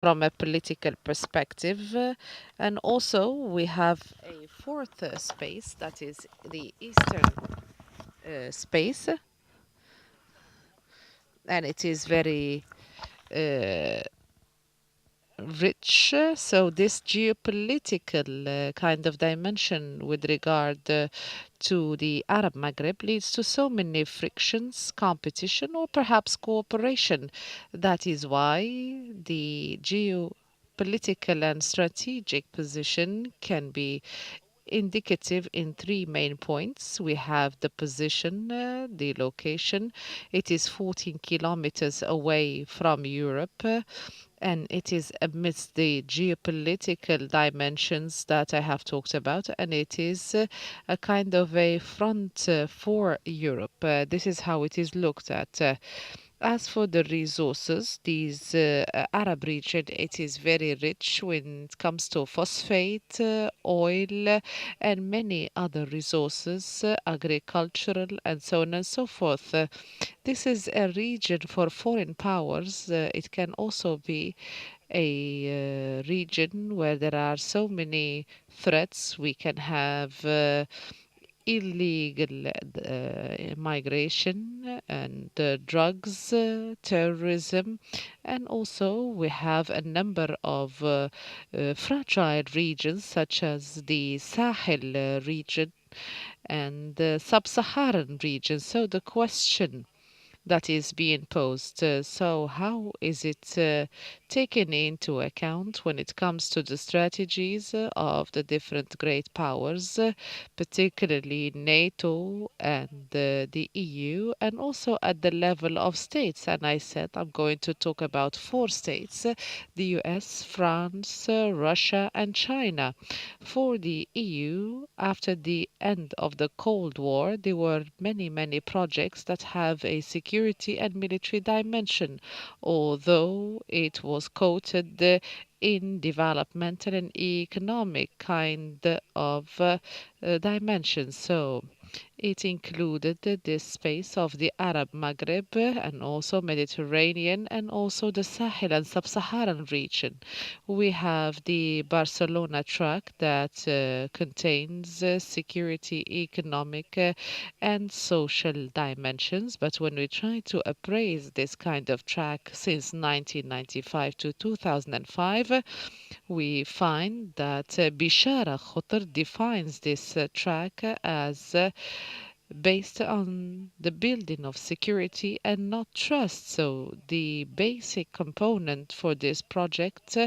from a political perspective. And also, we have a fourth space that is the Eastern space, and it is very uh, rich. So, this geopolitical kind of dimension with regard to the Arab Maghreb leads to so many frictions, competition, or perhaps cooperation. That is why the geopolitical and strategic position can be indicative in three main points. We have the position, the location. It is 14 kilometers away from Europe, and it is amidst the geopolitical dimensions that I have talked about, and it is a kind of a front for Europe. This is how it is looked at. As for the resources, these Arab region, it is very rich when it comes to phosphate, oil, and many other resources, agricultural, and so on and so forth. This is a region for foreign powers. It can also be a region where there are so many threats. We can have illegal migration and drugs, terrorism, and also we have a number of fragile regions such as the Sahel region and the sub-Saharan region. So the question that is being posed. So, how is it taken into account when it comes to the strategies of the different great powers, particularly NATO and the EU, and also at the level of states? And I said I'm going to talk about four states: the US, France, Russia, and China. For the EU, after the end of the Cold War, there were many projects that have a security and military dimension, although it was quoted in developmental and economic kind of dimension. So it included this space of the Arab Maghreb and also Mediterranean and also the Sahel and Sub-Saharan region. We have the Barcelona track that contains security, economic, and social dimensions. But when we try to appraise this kind of track since 1995 to 2005, we find that Bishara Khotar defines this track as based on the building of security and not trust. So the basic component for this project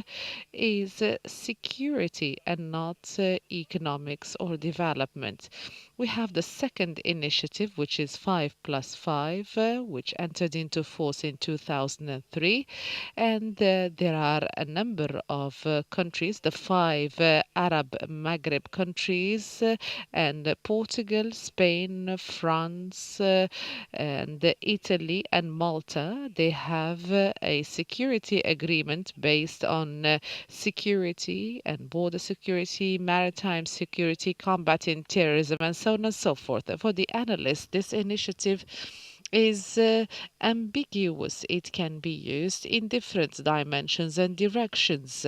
is security and not economics or development. We have the second initiative, which is 5 plus 5, which entered into force in 2003. And there are a number of countries, the five Arab Maghreb countries, and Portugal, Spain, France, and Italy and Malta. They have a security agreement based on security and border security, maritime security, combating terrorism, and so on and so forth. For the analysts, this initiative is ambiguous. It can be used in different dimensions and directions.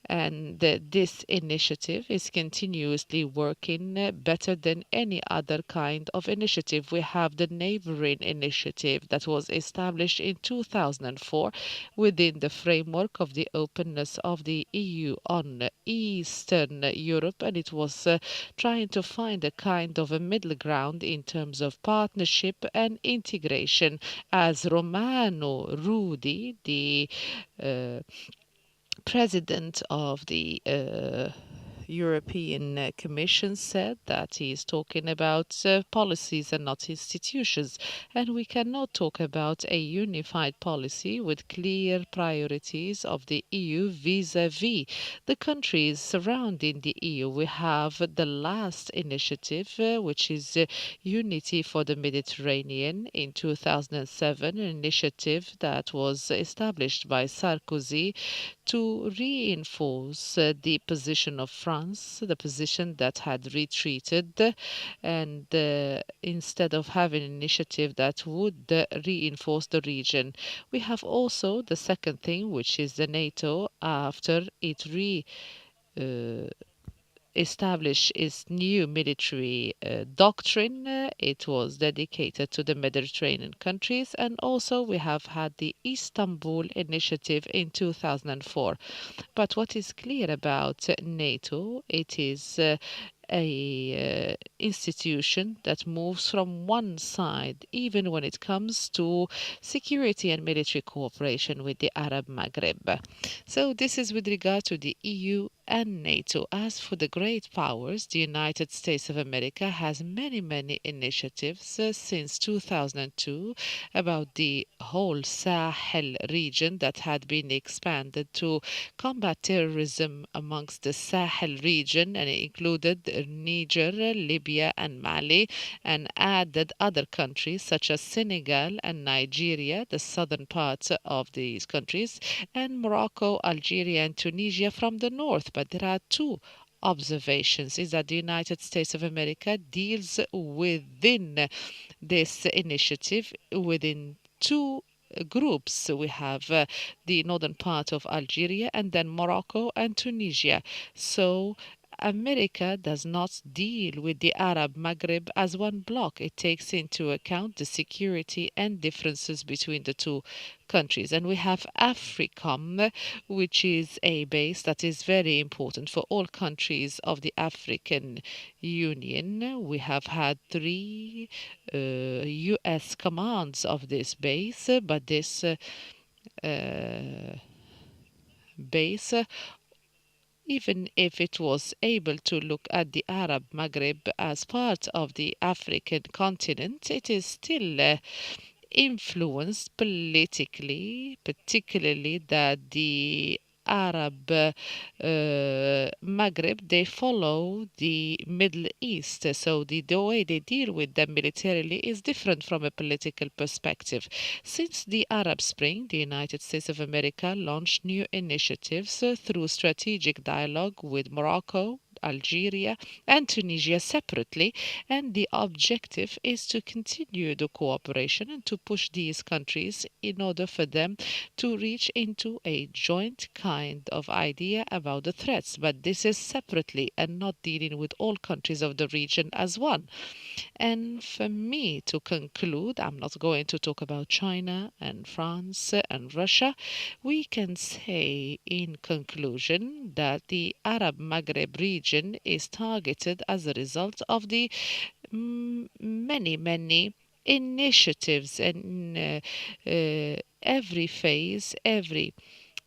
And this initiative is continuously working better than any other kind of initiative. We have the Neighboring Initiative that was established in 2004 within the framework of the openness of the EU on Eastern Europe, and it was trying to find a kind of a middle ground in terms of partnership and integration. As Romano Rudi, the uh, president of the European Commission, said that he is talking about policies and not institutions. And we cannot talk about a unified policy with clear priorities of the EU vis-à-vis the countries surrounding the EU. We have the last initiative, which is Unity for the Mediterranean in 2007, an initiative that was established by Sarkozy to reinforce the position of France France, the position that had retreated, and instead of having an initiative that would reinforce the region. We have also the second thing, which is the NATO after it uh, establish its new military doctrine. It was dedicated to the Mediterranean countries, and also we have had the Istanbul Initiative in 2004. But what is clear about NATO, it is a institution that moves from one side, even when it comes to security and military cooperation with the Arab Maghreb. So this is with regard to the EU and NATO. As for the great powers, the United States of America has many initiatives since 2002 about the whole Sahel region that had been expanded to combat terrorism amongst the Sahel region, and it included Niger, Libya, and Mali, and added other countries such as Senegal and Nigeria, the southern parts of these countries, and Morocco, Algeria, and Tunisia from the north. But there are two observations is that the United States of America deals within this initiative within two groups. So we have the northern part of Algeria and then Morocco and Tunisia. So America does not deal with the Arab Maghreb as one bloc. It takes into account the security and differences between the two countries. And we have AFRICOM, which is a base that is very important for all countries of the African Union. We have had three U.S. commands of this base, but this base even if it was able to look at the Arab Maghreb as part of the African continent, it is still influenced politically, particularly that the Arab Maghreb, they follow the Middle East. So the way they deal with them militarily is different from a political perspective. Since the Arab Spring, the United States of America launched new initiatives through strategic dialogue with Morocco, Algeria, and Tunisia separately, and the objective is to continue the cooperation and to push these countries in order for them to reach into a joint kind of idea about the threats. But this is separately and not dealing with all countries of the region as one. And for me to conclude, I'm not going to talk about China and France and Russia. We can say in conclusion that the Arab Maghreb region is targeted as a result of the many initiatives and every phase, every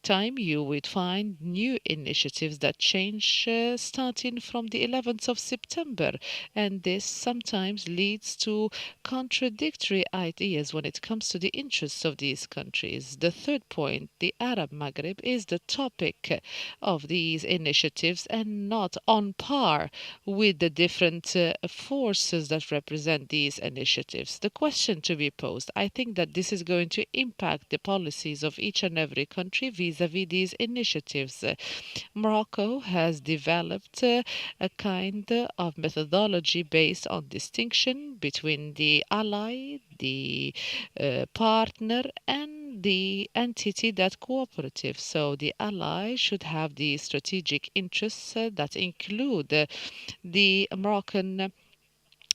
time you would find new initiatives that change starting from the 11th of September. And this sometimes leads to contradictory ideas when it comes to the interests of these countries. The third point, the Arab Maghreb, is the topic of these initiatives and not on par with the different forces that represent these initiatives. The question to be posed, I think that this is going to impact the policies of each and every country vis-à-vis these initiatives. Morocco has developed a kind of methodology based on distinction between the ally, the partner, and the entity that cooperative. So the ally should have the strategic interests that include the Moroccan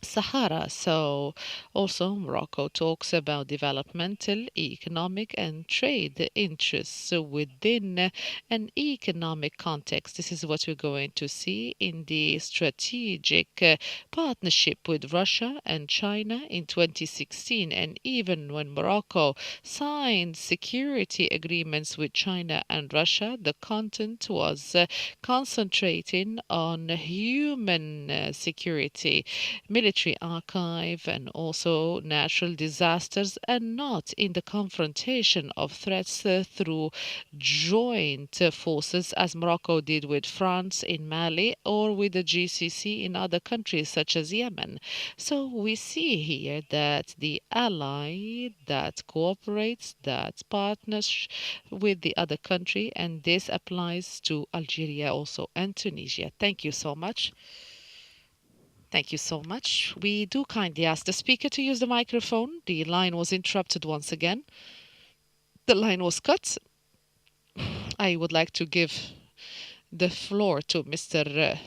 Sahara. So, also, Morocco talks about developmental, economic, and trade interests within an economic context. This is what we're going to see in the strategic partnership with Russia and China in 2016. And even when Morocco signed security agreements with China and Russia, the content was concentrating on human security, military military archive and also natural disasters, and not in the confrontation of threats through joint forces as Morocco did with France in Mali or with the GCC in other countries such as Yemen. So we see here that the ally that cooperates, that partners with the other country, and this applies to Algeria also and Tunisia. Thank you so much. Thank you so much. We do kindly ask the speaker to use the microphone. The line was interrupted once again. The line was cut. I would like to give the floor to Mr.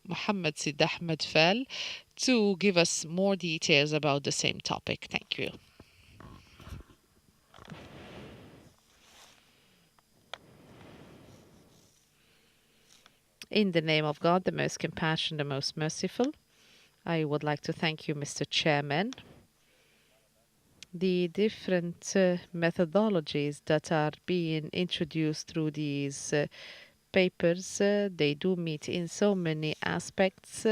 Mohammed Sid Ahmed Fal to give us more details about the same topic. Thank you. In the name of God, the most compassionate, the most merciful, I would like to thank you, Mr. Chairman. The different methodologies that are being introduced through these papers, they do meet in so many aspects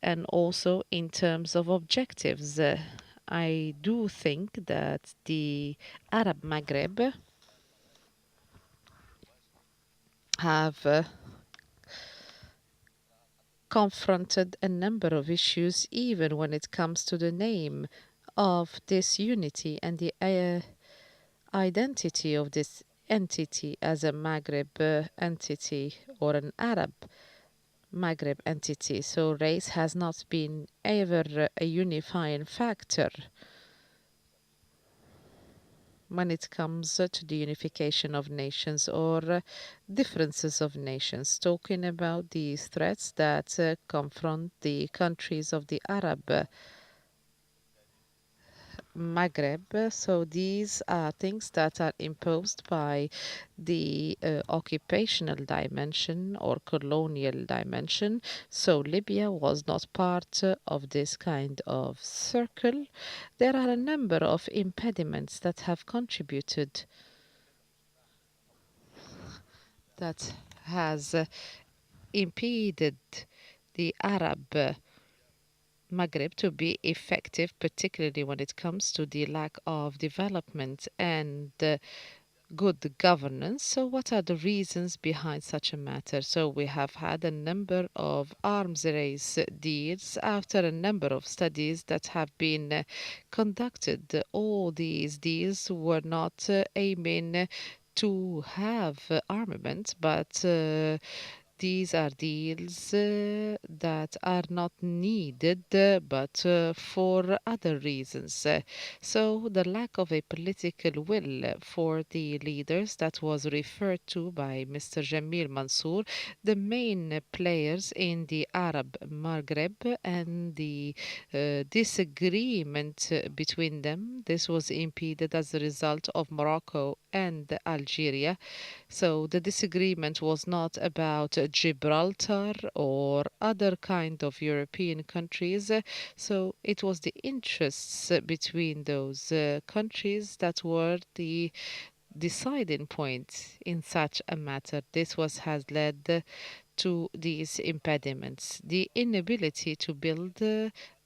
and also in terms of objectives. I do think that the Arab Maghreb have confronted a number of issues, even when it comes to the name of this unity and the identity of this entity as a Maghreb entity or an Arab Maghreb entity. So race has not been ever a unifying factor when it comes to the unification of nations or differences of nations, talking about these threats that confront the countries of the Arab Maghreb. So these are things that are imposed by the occupational dimension or colonial dimension. So Libya was not part of this kind of circle. There are a number of impediments that have contributed, that has impeded the Arab Maghreb to be effective, particularly when it comes to the lack of development and good governance. So, what are the reasons behind such a matter? So, we have had a number of arms race deals after a number of studies that have been conducted. All these deals were not aiming to have armament, but these are deals that are not needed but for other reasons. So, the lack of a political will for the leaders that was referred to by Mr. Jamil Mansour, the main players in the Arab Maghreb, and the disagreement between them. This was impeded as a result of Morocco and Algeria. So the disagreement was not about Gibraltar or other kind of European countries. So it was the interests between those countries that were the deciding point in such a matter. This was has led to these impediments, the inability to build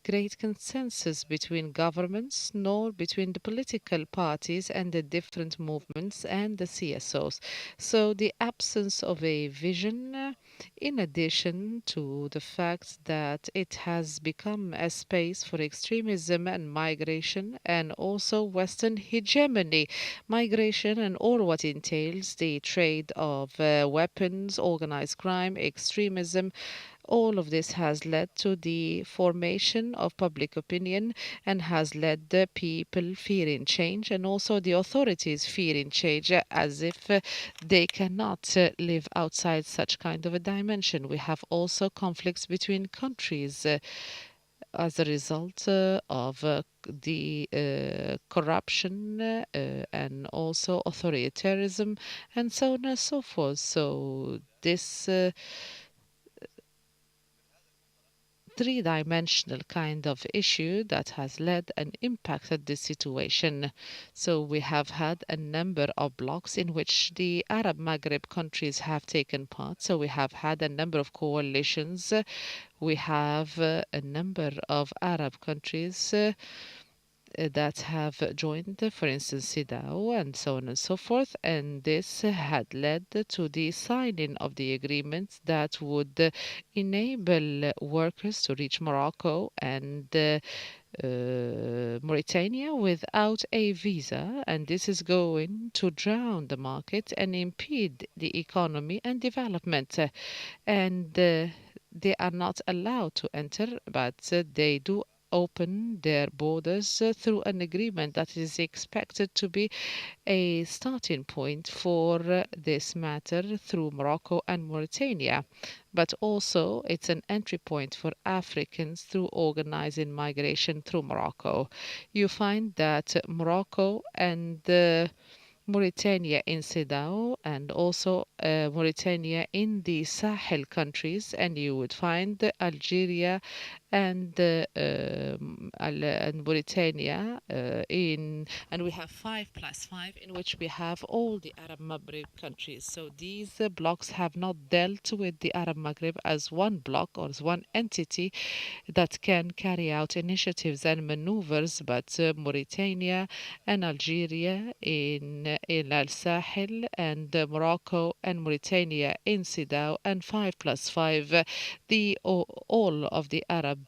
great consensus between governments nor between the political parties and the different movements and the CSOs. So the absence of a vision, in addition to the fact that it has become a space for extremism and migration and also Western hegemony, migration and all what entails the trade of weapons, organized crime, extremism. All of this has led to the formation of public opinion and has led the people fearing change and also the authorities fearing change as if they cannot live outside such kind of a dimension. We have also conflicts between countries as a result of the corruption and also authoritarianism and so on and so forth. So this three-dimensional kind of issue that has led and impacted this situation. So we have had a number of blocks in which the Arab Maghreb countries have taken part. So we have had a number of coalitions. We have a number of Arab countries that have joined, for instance, CEDAW and so on and so forth. And this had led to the signing of the agreement that would enable workers to reach Morocco and Mauritania without a visa, and this is going to drown the market and impede the economy and development. And they are not allowed to enter, but they do open their borders through an agreement that is expected to be a starting point for this matter through Morocco and Mauritania. But also, it's an entry point for Africans through organizing migration through Morocco. You find that Morocco and Mauritania in CEDAW and also Mauritania in the Sahel countries, and you would find Algeria and and Mauritania and we have 5+5 in which we have all the Arab Maghreb countries. So these blocks have not dealt with the Arab Maghreb as one block or as one entity that can carry out initiatives and maneuvers, but Mauritania and Algeria in Al Sahel and Morocco and Mauritania in CEDAW and 5+5 the all of the Arab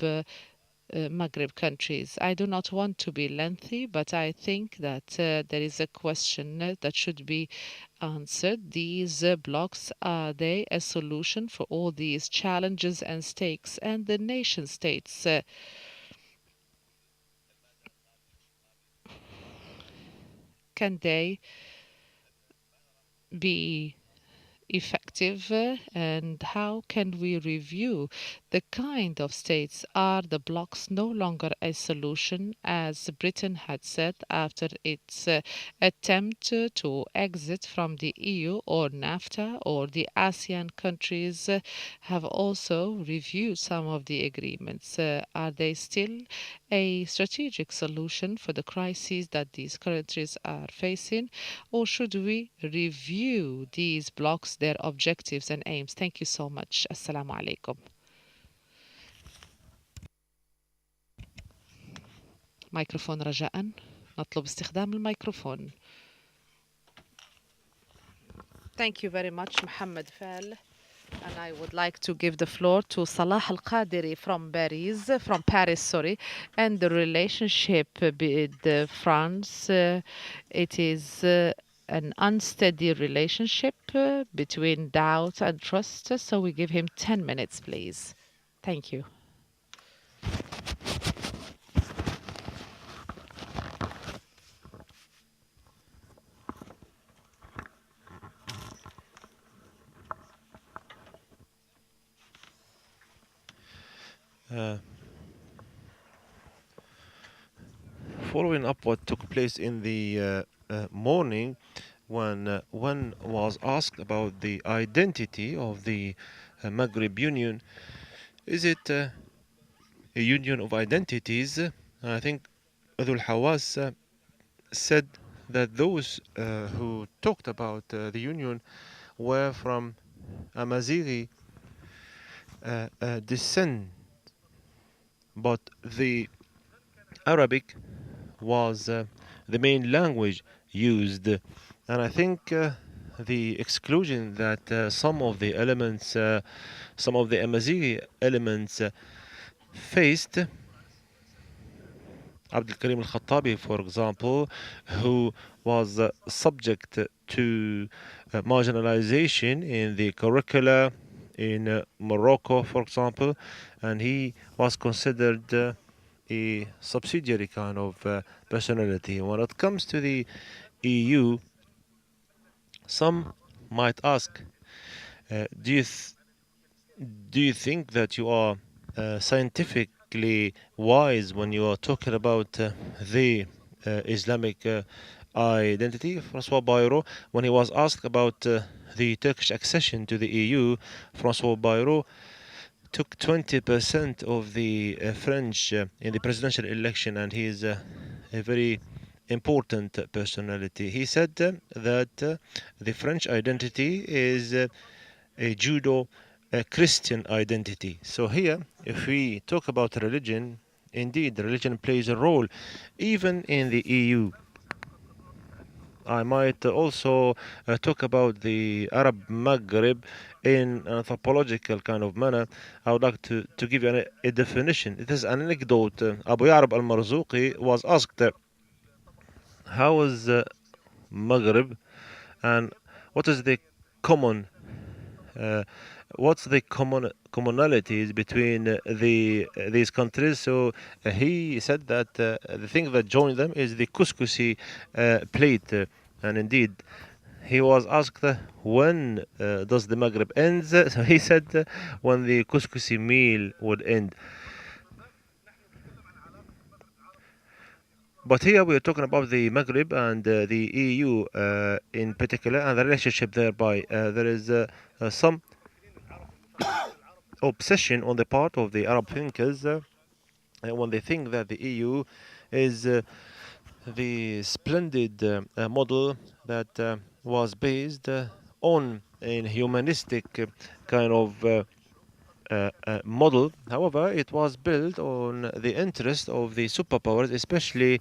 Maghreb countries. I do not want to be lengthy, but I think that there is a question that should be answered. These blocks, are they a solution for all these challenges and stakes? And the nation states, can they be effective and how can we review the kind of states? Are the blocks no longer a solution, as Britain had said after its attempt to exit from the EU or NAFTA, or the ASEAN countries have also reviewed some of the agreements? Are they still a strategic solution for the crises that these countries are facing, or should we review these blocks, their objectives and aims? Thank you so much. Assalamu alaikum. ميكروفون رجاء. نطلب استخدام الميكروفون. Thank you very much, Mohammed Fal. And I would like to give the floor to Salah Al Qadiri from Paris, sorry, and the relationship with France. It is an unsteady relationship between doubt and trust. So we give him 10 minutes, please. Thank you. Following up what took place in the morning, when one was asked about the identity of the Maghreb Union, is it a union of identities? I think Dhul Hawass said that those who talked about the union were from Amazighi descent, but the Arabic was the main language used, and I think the exclusion that some of the elements, some of the Amazighi elements faced, Abdul Karim al Khattabi, for example, who was subject to marginalization in the curricula in Morocco, for example, and he was considered a subsidiary kind of personality. When it comes to the EU, some might ask, do you do you think that you are scientifically wise when you are talking about the Islamic identity? Francois Bayrou, when he was asked about the Turkish accession to the EU, Francois Bayrou took 20% of the French in the presidential election, and he is a very important personality. He said that the French identity is a judo Christian identity. So here, if we talk about religion, indeed, religion plays a role, even in the EU. I might also talk about the Arab Maghreb in an anthropological kind of manner. I would like to give you a definition. It is an anecdote. Abu Ya'rab al-Marzuqi was asked, how is Maghreb and what is the common uh, what's the commonalities between these countries? So he said that the thing that joined them is the couscousi plate, and indeed he was asked when does the Maghreb end. So he said when the couscousi meal would end. But here we are talking about the Maghreb and the EU in particular and the relationship thereby. There is some obsession on the part of the Arab thinkers when they think that the EU is the splendid model that was based on a humanistic kind of model. However, it was built on the interest of the superpowers, especially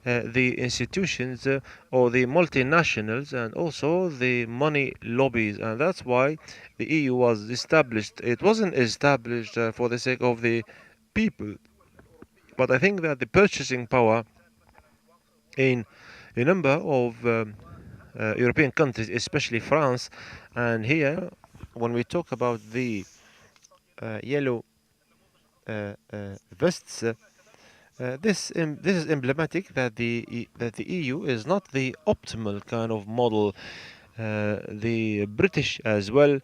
the institutions or the multinationals and also the money lobbies. And that's why the EU was established. It wasn't established for the sake of the people, but I think that the purchasing power in a number of European countries, especially France, and here, when we talk about the yellow vests, this is emblematic that the EU is not the optimal kind of model. The British as well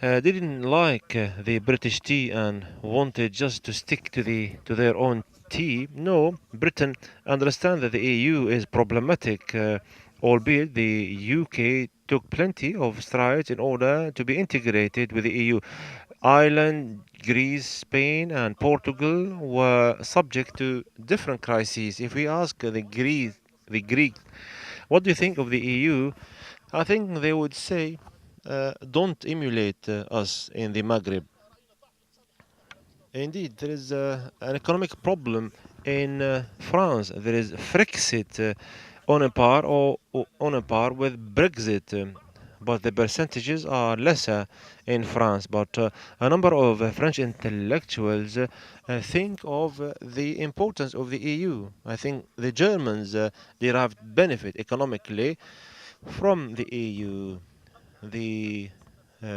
didn't like the British tea and wanted just to stick to their own tea. No, Britain understand that the EU is problematic, albeit the UK took plenty of strides in order to be integrated with the EU. Ireland, Greece, Spain, and Portugal were subject to different crises. If we ask the Greeks, what do you think of the EU? I think they would say, don't emulate us in the Maghreb. Indeed, there is an economic problem in France. There is Frexit or on a par with Brexit, but the percentages are lesser in France. But a number of French intellectuals think of the importance of the EU. I think the Germans derived benefit economically from the EU. The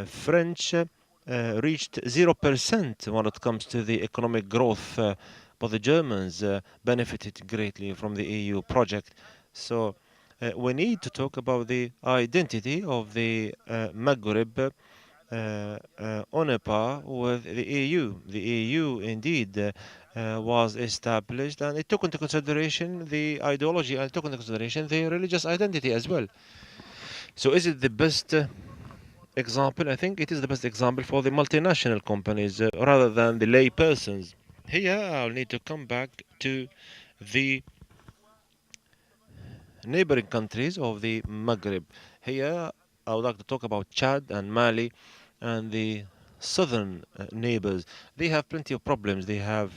French reached 0% when it comes to the economic growth, but the Germans benefited greatly from the EU project. So we need to talk about the identity of the Maghreb on a par with the EU. The EU indeed was established and it took into consideration the ideology and it took into consideration the religious identity as well. So is it the best example? I think it is the best example for the multinational companies rather than the lay persons. Here I'll need to come back to the neighboring countries of the Maghreb. Here I would like to talk about Chad and Mali and the southern neighbors. They have plenty of problems. They have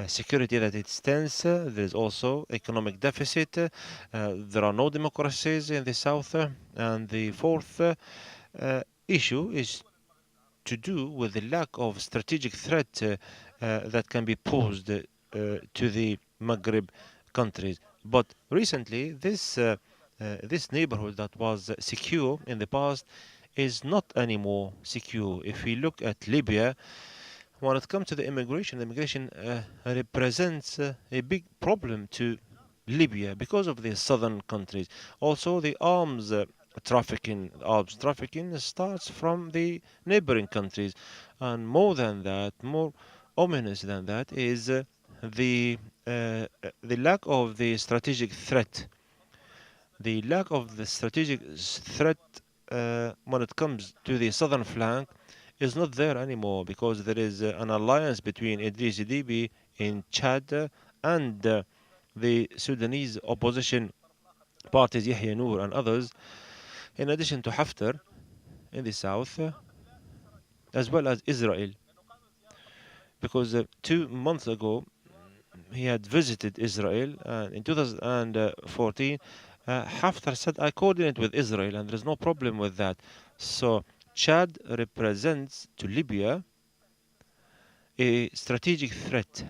security that it's tense. There's also economic deficit. There are no democracies in the south. And the fourth issue is to do with the lack of strategic threat that can be posed to the Maghreb countries. But recently, this neighborhood that was secure in the past is not anymore secure. If we look at Libya, when it comes to the immigration represents a big problem to Libya because of the southern countries. Also, the arms trafficking starts from the neighboring countries, and more than that, more ominous than that, is the lack of the strategic threat. The lack of the strategic threat when it comes to the southern flank is not there anymore because there is an alliance between Idris Deby in Chad and the Sudanese opposition parties, Yahya Noor and others, in addition to Haftar in the south, as well as Israel. Because 2 months ago, he had visited Israel, and in 2014, Haftar said, I coordinate with Israel, and there's no problem with that. So, Chad represents to Libya a strategic threat.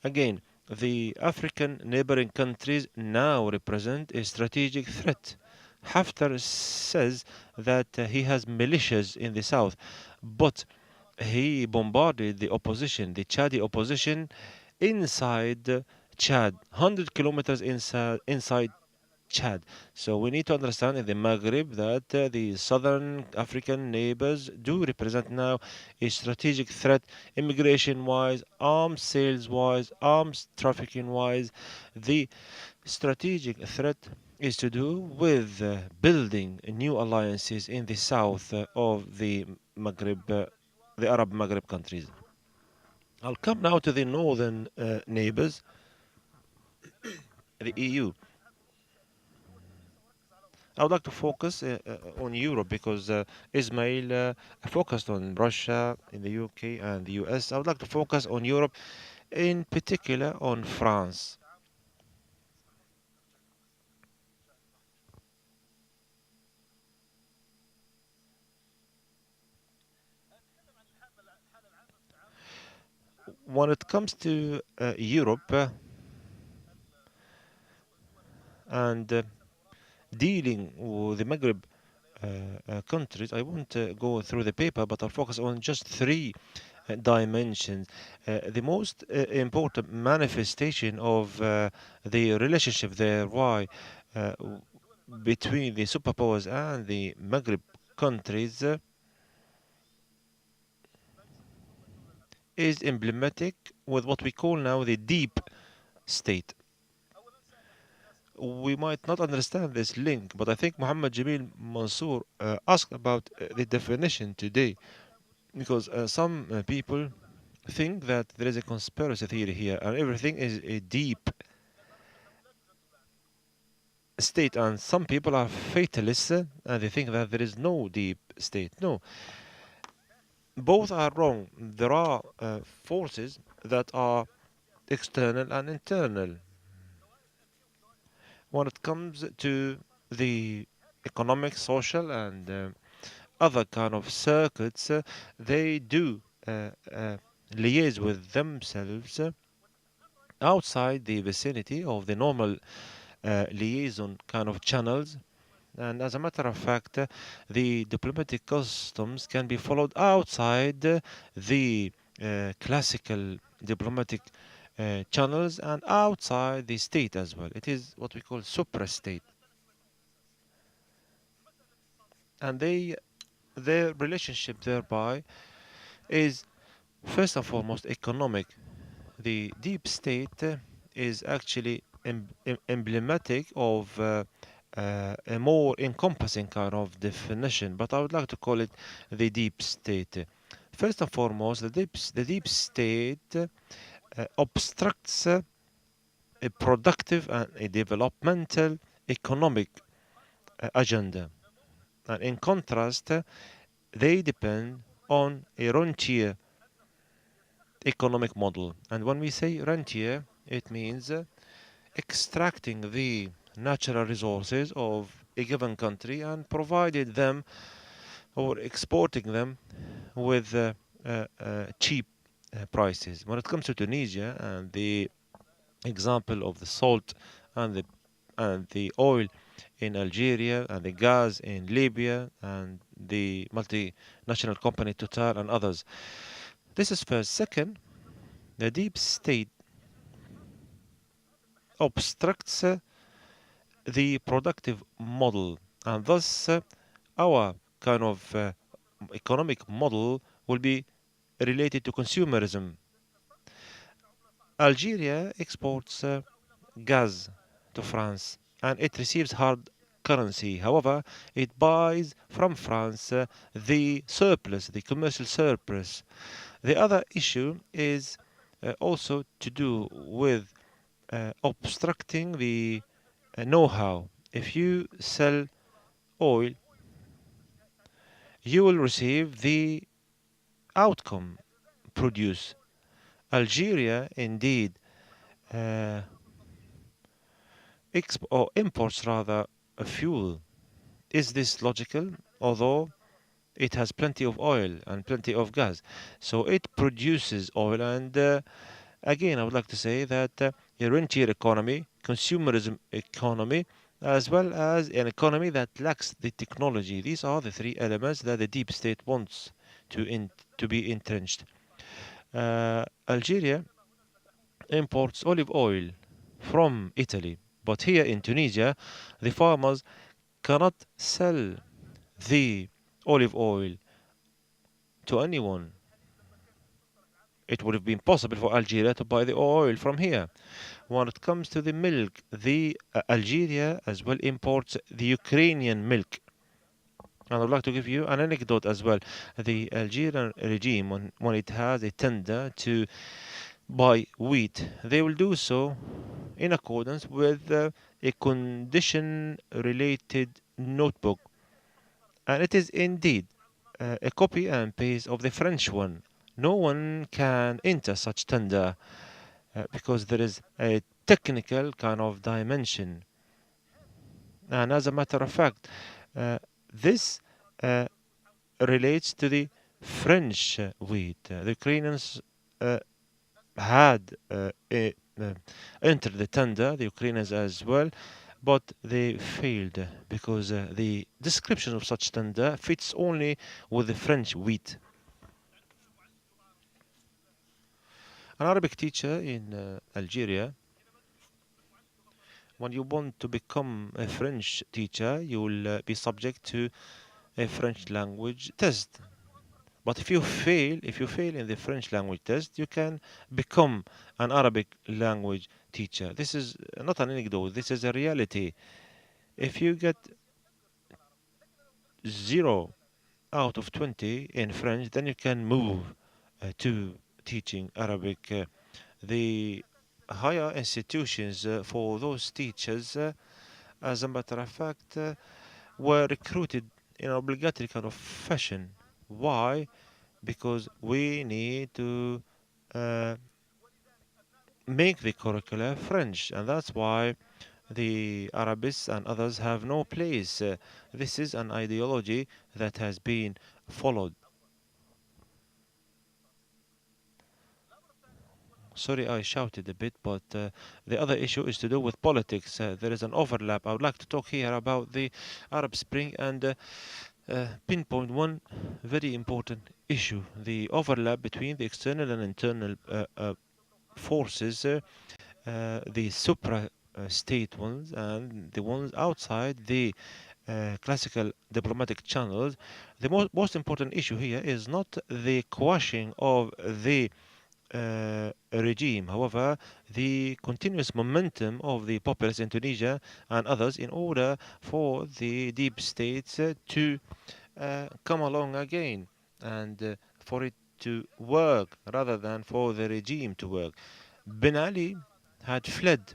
Again, the African neighboring countries now represent a strategic threat. Haftar says that he has militias in the south, but he bombarded the opposition, the Chadi opposition, inside Chad, 100 kilometers inside Chad. So we need to understand in the Maghreb that the southern African neighbors do represent now a strategic threat, immigration wise, arms sales wise, arms trafficking wise. The strategic threat is to do with building new alliances in the south of the Maghreb, the Arab Maghreb countries. I'll come now to the northern neighbors, the EU. I would like to focus on Europe because Ismail focused on Russia, in the UK, and the US. I would like to focus on Europe, in particular on France. When it comes to Europe and dealing with the Maghreb countries, I won't go through the paper, but I'll focus on just three dimensions. The most important manifestation of the relationship there, why between the superpowers and the Maghreb countries is emblematic with what we call now the deep state. We might not understand this link, but I think Muhammad Jamil Mansour asked about the definition today because some people think that there is a conspiracy theory here and everything is a deep state, and some people are fatalists and they think that there is no deep state. No, both are wrong. There are forces that are external and internal. When it comes to the economic, social, and other kind of circuits, they do liaise with themselves outside the vicinity of the normal liaison kind of channels. And as a matter of fact, the diplomatic customs can be followed outside the classical diplomatic channels and outside the state as well. It is what we call supra-state. And their relationship thereby is first and foremost economic. The deep state is actually emblematic of a more encompassing kind of definition, but I would like to call it the deep state. First and foremost, the deep state obstructs a productive and a developmental economic agenda. And in contrast, they depend on a rentier economic model. And when we say rentier, it means extracting the natural resources of a given country and provided them or exporting them with cheap prices. When it comes to Tunisia and the example of the salt and the oil in Algeria and the gas in Libya and the multinational company Total and others. This is first. Second, the deep state obstructs the productive model, and thus our kind of economic model will be related to consumerism. Algeria exports gas to France and it receives hard currency. However, it buys from France the surplus, the commercial surplus. The other issue is also to do with obstructing the know-how. If you sell oil, you will receive the outcome produce. Algeria indeed uh, or imports rather a fuel. Is this logical? Although it has plenty of oil and plenty of gas, so it produces oil. And again, I would like to say that a rentier economy, consumerism economy, as well as an economy that lacks the technology. These are the three elements that the deep state wants to be entrenched. Algeria imports olive oil from Italy, but here in Tunisia, the farmers cannot sell the olive oil to anyone. It would have been possible for Algeria to buy the oil from here. When it comes to the milk, the Algeria as well imports the Ukrainian milk. And I'd like to give you an anecdote as well. The Algerian regime, when it has a tender to buy wheat, they will do so in accordance with a condition related notebook. And it is indeed a copy and paste of the French one. No one can enter such tender because there is a technical kind of dimension. And as a matter of fact, this uh, relates to the French wheat. The Ukrainians uh, had entered the tender, the Ukrainians as well, but they failed because the description of such tender fits only with the French wheat. An Arabic teacher in Algeria, when you want to become a French teacher, you will be subject to a French language test. But if you fail in the French language test, you can become an Arabic language teacher. This is not an anecdote, this is a reality. If you get 0 out of 20 in French, then you can move to teaching Arabic. The higher institutions for those teachers, as a matter of fact, were recruited in an obligatory kind of fashion. Why? Because we need to uh, make the curricula French, and that's why the Arabists and others have no place. This is an ideology that has been followed. Sorry, I shouted a bit, but the other issue is to do with politics. There is an overlap. I would like to talk here about the Arab Spring and pinpoint one very important issue: the overlap between the external and internal forces, the supra state ones and the ones outside the classical diplomatic channels. The most important issue here is not the quashing of the regime. However, the continuous momentum of the populace in Tunisia and others in order for the deep states to come along again and for it to work rather than for the regime to work. Ben Ali had fled.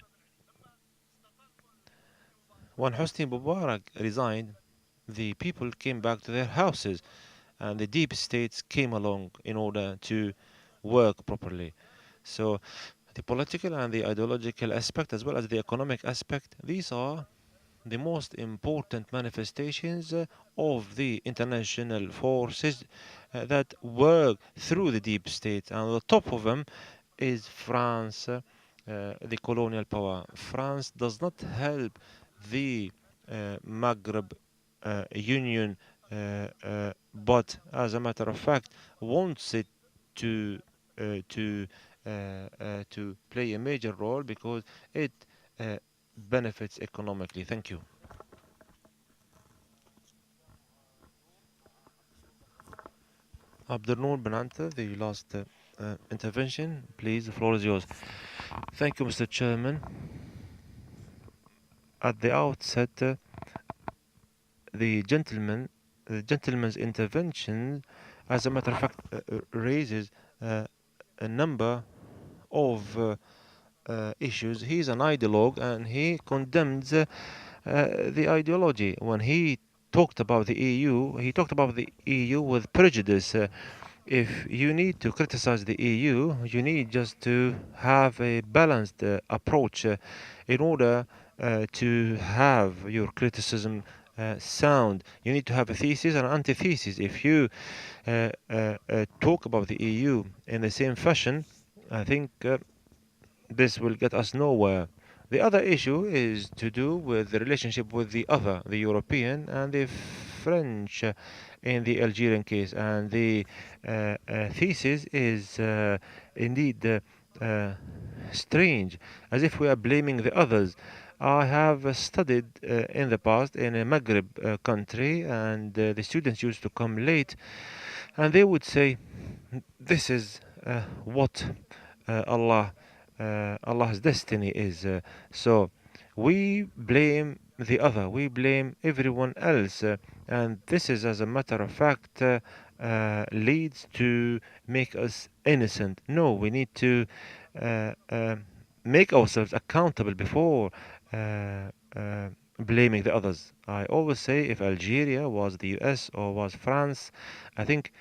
When Hosni Mubarak resigned, the people came back to their houses and the deep states came along in order to work properly. So the political and the ideological aspect as well as the economic aspect, these are the most important manifestations of the international forces that work through the deep state. And on the top of them is France, the colonial power. France does not help the Maghreb Union, but as a matter of fact, wants it to to to play a major role because it uh, benefits economically. Thank you. Abdurnoor Benanta, the last intervention. Please, the floor is yours. Thank you, Mr. Chairman. At the outset, the gentleman's intervention, as a matter of fact, raises uh, a number of issues. He's an ideologue and he condemns the ideology. When he talked about the EU, he talked about the EU with prejudice. If you need to criticize the EU, you need just to have a balanced approach in order to have your criticism sound. You need to have a thesis and an antithesis. If you talk about the EU in the same fashion, I think this will get us nowhere. The other issue is to do with the relationship with the other, the European and the French in the Algerian case. And the thesis is indeed strange, as if we are blaming the others. I have studied in the past in a Maghreb country, and the students used to come late, and they would say, "This is what Allah Allah's destiny is." So we blame the other, we blame everyone else, and this is, as a matter of fact, leads to make us innocent. No, we need to uh, uh, make ourselves accountable before uh, uh, blaming the others. I always say if Algeria was the US or was France, I think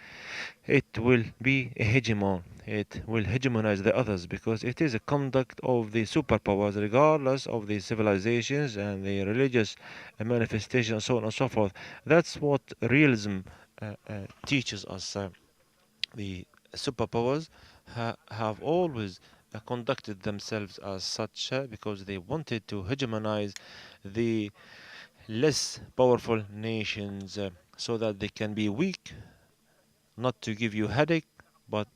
it will be a hegemon. It will hegemonize the others because it is a conduct of the superpowers, regardless of the civilizations and the religious manifestations, so on and so forth. That's what realism teaches us. The superpowers have always conducted themselves as such because they wanted to hegemonize the less powerful nations so that they can be weak, not to give you headache, but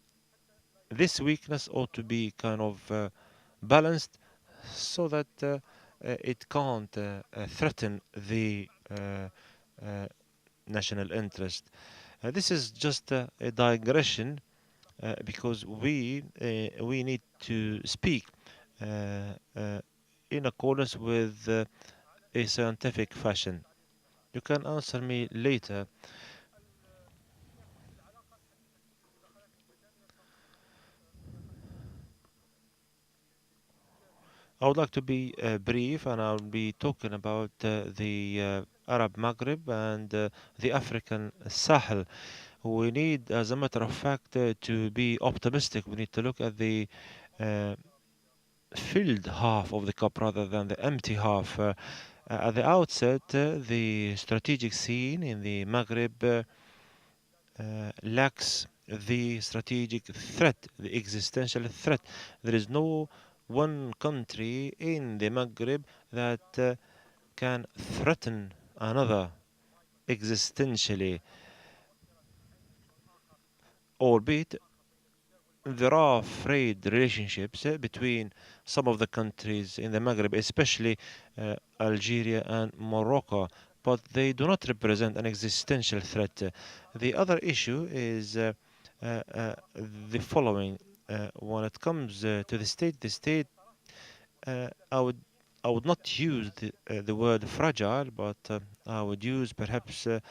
this weakness ought to be kind of balanced so that it can't threaten the uh, national interest. This is just a digression because we need to speak uh, uh, in accordance with a scientific fashion. You can answer me later. I would like to be brief, and I'll be talking about the Arab Maghreb and the African Sahel. We need, as a matter of fact, to be optimistic. We need to look at the uh, filled half of the cup rather than the empty half. At the outset, the strategic scene in the Maghreb lacks the strategic threat, the existential threat. There is no one country in the Maghreb that can threaten another existentially, albeit there are frayed relationships between some of the countries in the Maghreb, especially Algeria and Morocco, but they do not represent an existential threat. The other issue is the following. When it comes to the state, I would not use the word fragile, but I would use perhaps the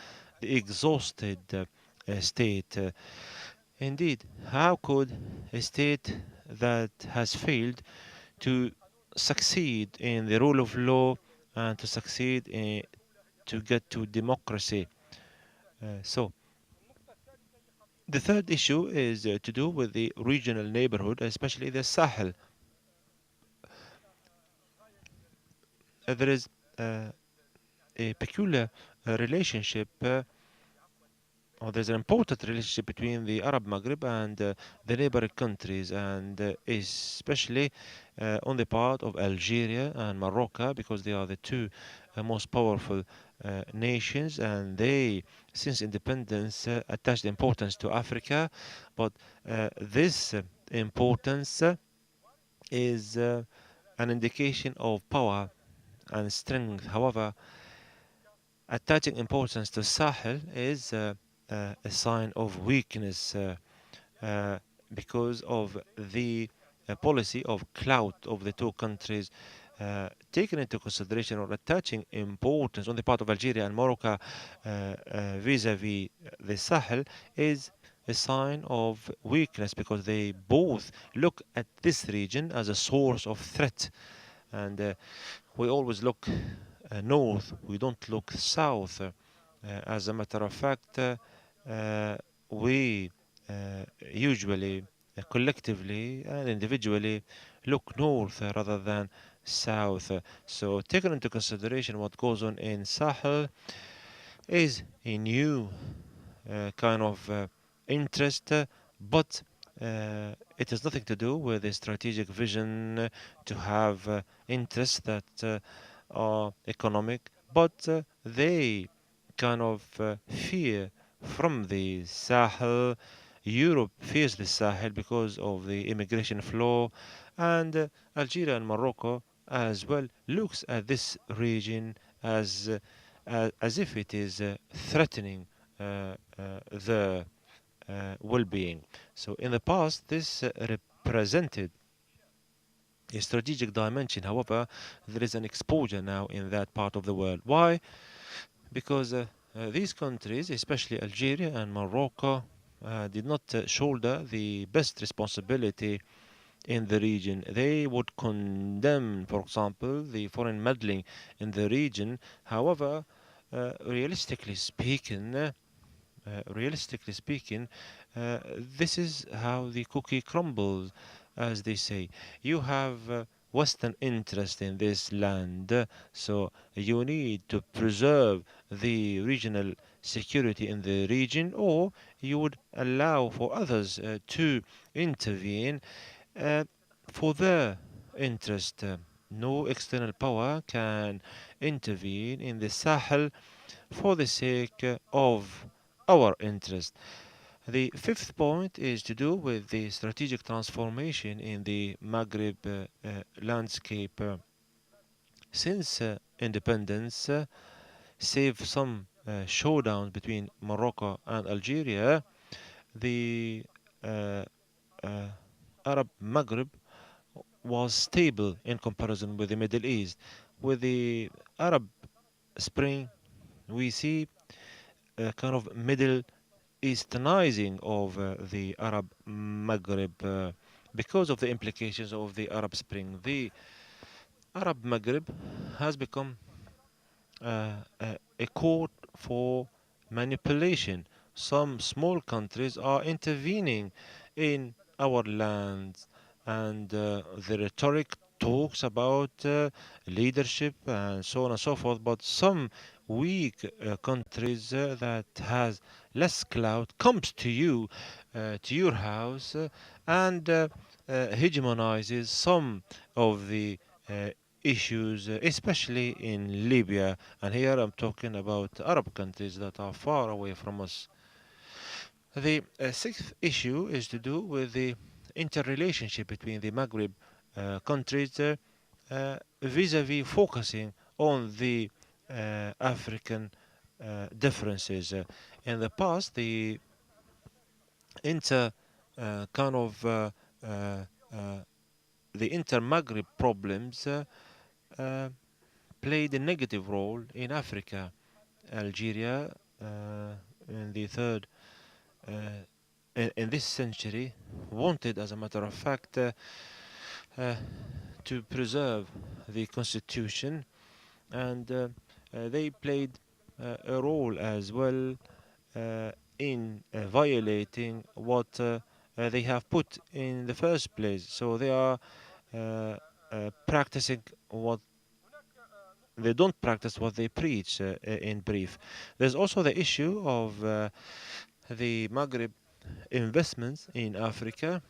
exhausted state. Indeed, how could a state that has failed to succeed in the rule of law and to succeed to get to democracy? So, the third issue is to do with the regional neighborhood, especially the Sahel. There is a peculiar relationship there's an important relationship between the Arab Maghreb and the neighboring countries, and especially on the part of Algeria and Morocco, because they are the two most powerful nations, and they, since independence, attached importance to Africa. But this importance is an indication of power and strength. However, attaching importance to Sahel is a sign of weakness because of the policy of clout of the two countries. taken into consideration or attaching importance on the part of Algeria and Morocco vis-a-vis the Sahel is a sign of weakness because they both look at this region as a source of threat. And we always look north, we don't look south. As a matter of fact, uh, we usually, collectively and individually, look north rather than south. So, taking into consideration what goes on in Sahel is a new kind of interest, but it has nothing to do with a strategic vision to have interests that are economic, but they kind of fear from the Sahel. Europe fears the Sahel because of the immigration flow, and Algeria and Morocco as well looks at this region as as if it is threatening the well-being. So in the past, this represented a strategic dimension. However, there is an exposure now in that part of the world. Why? Because these countries, especially Algeria and Morocco, did not shoulder the best responsibility in the region. They would condemn, for example, the foreign meddling in the region. However, realistically speaking, realistically speaking, this is how the cookie crumbles, as they say. You have Western interest in this land, so you need to preserve the regional security in the region, or you would allow for others to intervene uh, for their interest. No external power can intervene in the Sahel for the sake of our interest. The fifth point is to do with the strategic transformation in the Maghreb landscape. Since independence, save some showdowns between Morocco and Algeria, the uh, uh, Arab Maghreb was stable in comparison with the Middle East. With the Arab Spring, we see a kind of Middle Easternizing of the Arab Maghreb because of the implications of the Arab Spring. The Arab Maghreb has become a court for manipulation. Some small countries are intervening in our lands, and the rhetoric talks about leadership and so on and so forth. But some weak countries that has less clout comes to your house, and hegemonizes some of the uh, issues, especially in Libya. And here I'm talking about Arab countries that are far away from us. The sixth issue is to do with the interrelationship between the Maghreb countries vis-a-vis focusing on the African differences. In the past, the inter kind of uh, uh, the inter-Maghreb problems uh, played a negative role in Africa. Algeria, in the third, uh, in this century, wanted, as a matter of fact, uh, to preserve the constitution, and they played a role as well in violating what they have put in the first place. So they are practicing what they don't practice what they preach, in brief. There's also the issue of the Maghreb investments in Africa,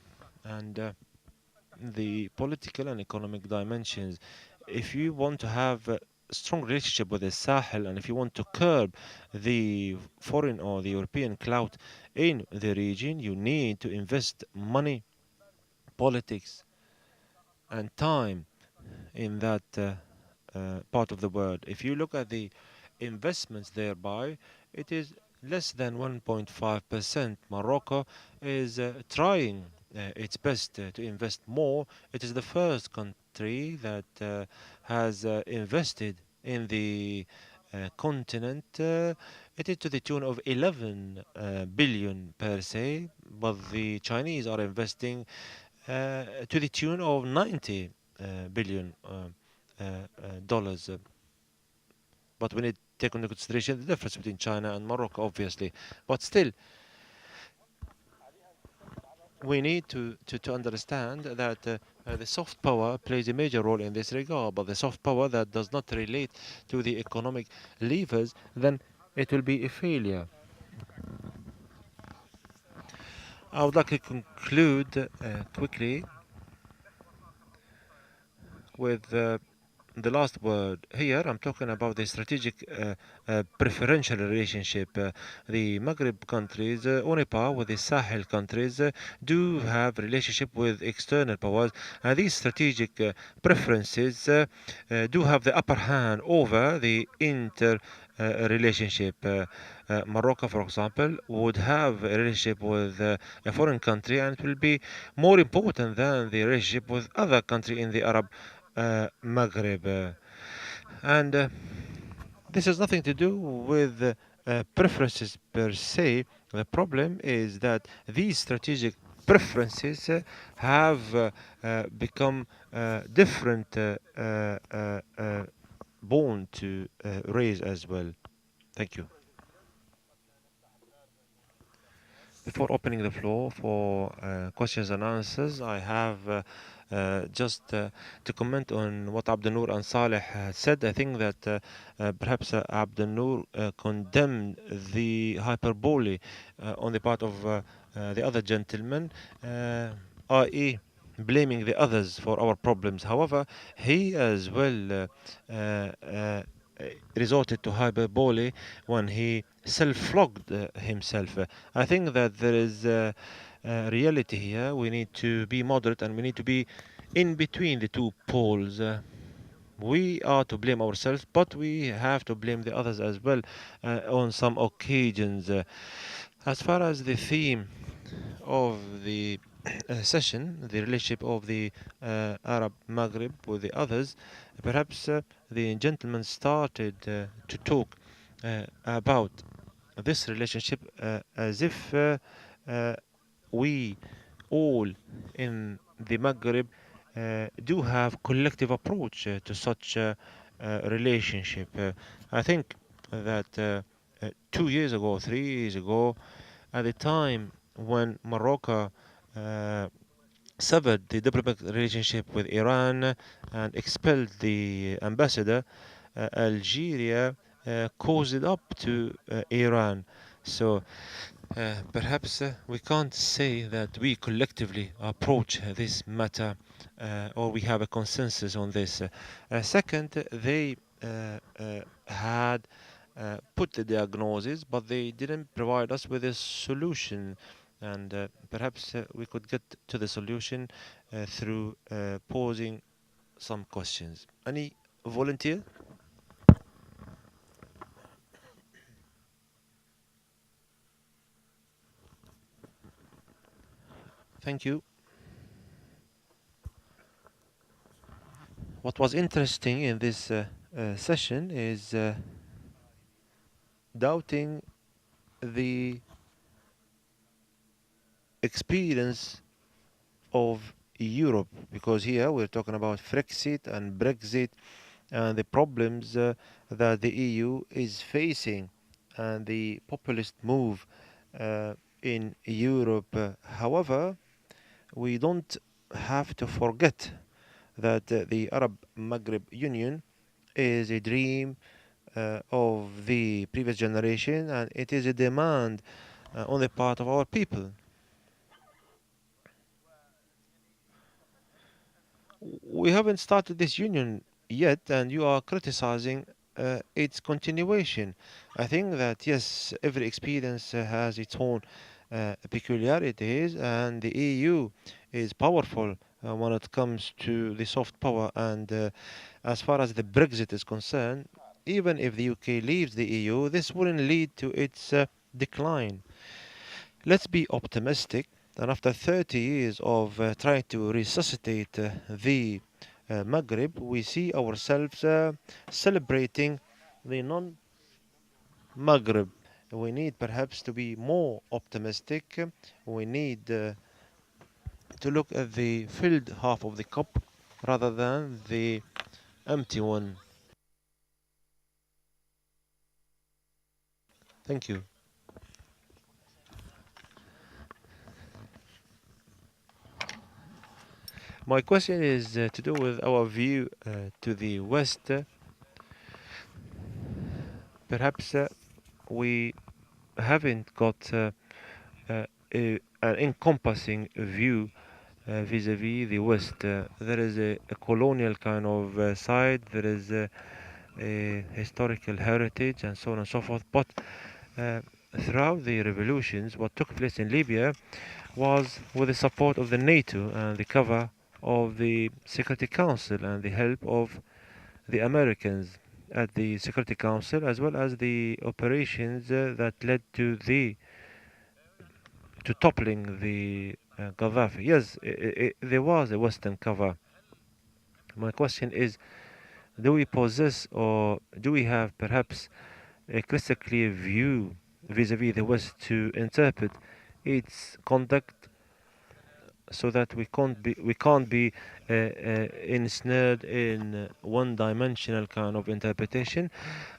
and the political and economic dimensions. If you want to have a strong relationship with the Sahel, and if you want to curb the foreign or the European clout in the region, you need to invest money, politics, and time in that part of the world. If you look at the investments thereby, it is less than 1.5%. Morocco is trying its best to invest more. It is the first country that has invested in the continent. It is to the tune of 11 billion per se, but the Chinese are investing to the tune of 90 billion dollars. But we need to take into consideration the difference between China and Morocco, obviously. But still, we need to understand that the soft power plays a major role in this regard, but the soft power that does not relate to the economic levers, then it will be a failure. I would like to conclude quickly with the last word here. I'm talking about the strategic preferential relationship. The Maghreb countries, on a par with the Sahel countries, do have relationship with external powers, and these strategic preferences do have the upper hand over the inter relationship. Morocco, for example, would have a relationship with a foreign country, and it will be more important than the relationship with other country in the Arab Maghreb. And this has nothing to do with preferences per se. The problem is that these strategic preferences have become different bone to raise as well. Thank you. Before opening the floor for questions and answers, I have just to comment on what Abdel Noor and Saleh said. I think that perhaps Abdel Noor condemned the hyperbole on the part of the other gentleman, i.e., blaming the others for our problems. However, he as well resorted to hyperbole when he self-flogged himself. I think that there is reality here. We need to be moderate and we need to be in between the two poles. We are to blame ourselves, but we have to blame the others as well on some occasions. As far as the theme of the session, the relationship of the Arab Maghreb with the others, perhaps the gentleman started to talk about this relationship as if uh, we all in the Maghreb do have collective approach to such relationship. I think that 2 years ago, 3 years ago, at the time when Morocco severed the diplomatic relationship with Iran and expelled the ambassador, Algeria caused it up to Iran. So perhaps we can't say that we collectively approach this matter or we have a consensus on this. Second, they had put the diagnosis, but they didn't provide us with a solution. And perhaps we could get to the solution through posing some questions. Any volunteer? Thank you. What was interesting in this session is doubting the experience of Europe, because here we're talking about Frexit and Brexit and the problems that the EU is facing and the populist move in Europe. However, we don't have to forget that the Arab Maghreb Union is a dream of the previous generation, and it is a demand on the part of our people. We haven't started this union yet, and you are criticizing its continuation. I think that yes, every experience has its own peculiarities, and the EU is powerful when it comes to the soft power. And as far as the Brexit is concerned, even if the UK leaves the EU, this wouldn't lead to its decline. Let's be optimistic. And after 30 years of trying to resuscitate the Maghreb, we see ourselves celebrating the non Maghreb. We need perhaps to be more optimistic. We need to look at the filled half of the cup rather than the empty one. Thank you. My question is to do with our view to the West. Perhaps we haven't got an encompassing view vis-a-vis the West. There is a colonial kind of side, there is a historical heritage, and so on and so forth. But uh, throughout the revolutions, what took place in Libya was with the support of the NATO and the cover of the Security Council and the help of the Americans at the Security Council, as well as the operations that led to toppling the Gaddafi. Yes, there was a Western cover. My question is, do we possess or do we have perhaps a crystal clear view vis-a-vis the West to interpret its conduct so that we can't be ensnared in one-dimensional kind of interpretation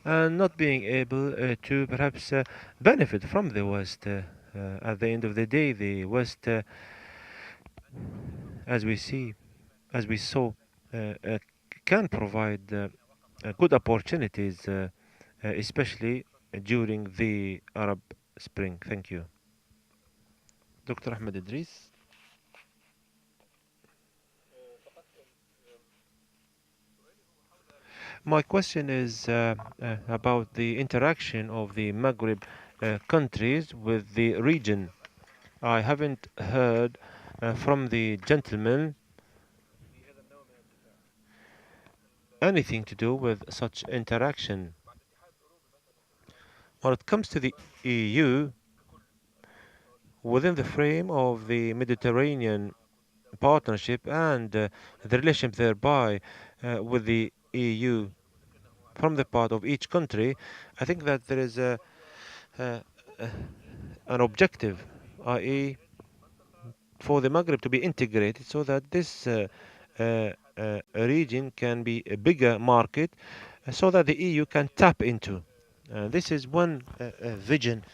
and not being able to perhaps benefit from the West. At the end of the day, the West, as we see, as we saw, can provide good opportunities, especially during the Arab Spring. Thank you. Dr. Ahmed Idris. My question is about the interaction of the Maghreb countries with the region. I haven't heard from the gentleman anything to do with such interaction. When it comes to the EU, within the frame of the Mediterranean partnership and the relationship thereby with the EU from the part of each country, I think that there is a, an objective, i.e., for the Maghreb to be integrated so that this region can be a bigger market so that the EU can tap into. This is one vision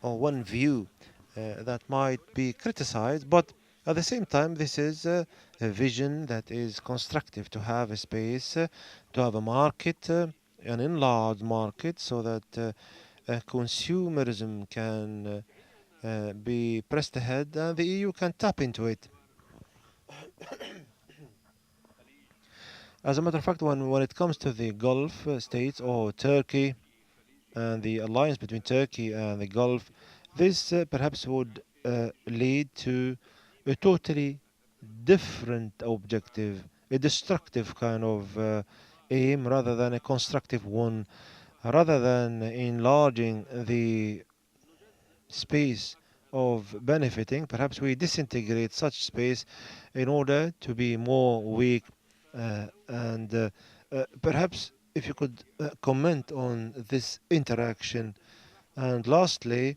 or one view that might be criticized, but at the same time, this is a vision that is constructive to have a space, to have a market, an enlarged market, so that consumerism can be pressed ahead and the EU can tap into it. As a matter of fact, when it comes to the Gulf states or Turkey and the alliance between Turkey and the Gulf, this perhaps would lead to a totally different objective, a destructive kind of aim rather than a constructive one, rather than enlarging the space of benefiting. Perhaps we disintegrate such space in order to be more weak and perhaps if you could comment on this interaction. And lastly,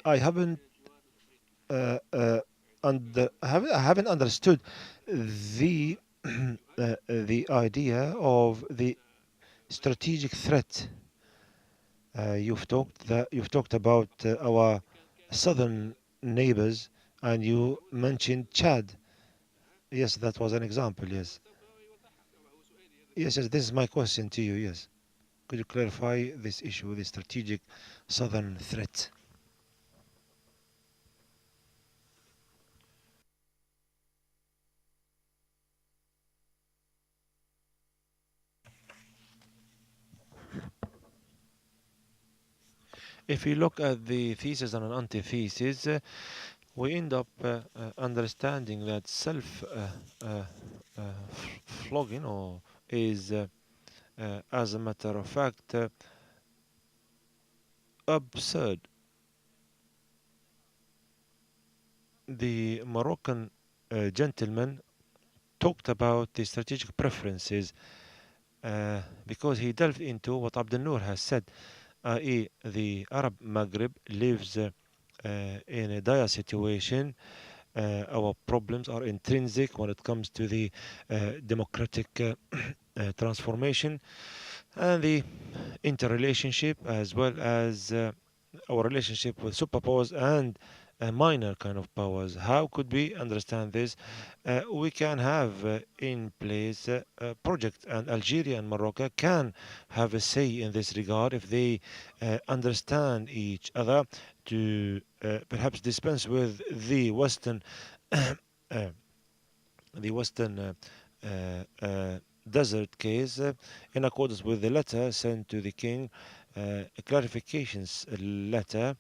I haven't I haven't understood the the idea of the strategic threat. You've talked about our southern neighbors, and you mentioned Chad. Yes, that was an example. Yes, yes. This is my question to you. Yes, could you clarify this issue, the strategic southern threat? If you look at the thesis and an antithesis, we end up understanding that flogging or is, as a matter of fact, absurd. The Moroccan gentleman talked about the strategic preferences because he delved into what Abdel Noor has said, i.e., the Arab Maghreb lives in a dire situation. Our problems are intrinsic when it comes to the democratic transformation and the interrelationship, as well as our relationship with superpowers and minor kind of powers. How could we understand this? We can have in place a project, and Algeria and Morocco can have a say in this regard if they understand each other to perhaps dispense with uh, the Western desert case in accordance with the letter sent to the king, a clarifications letter.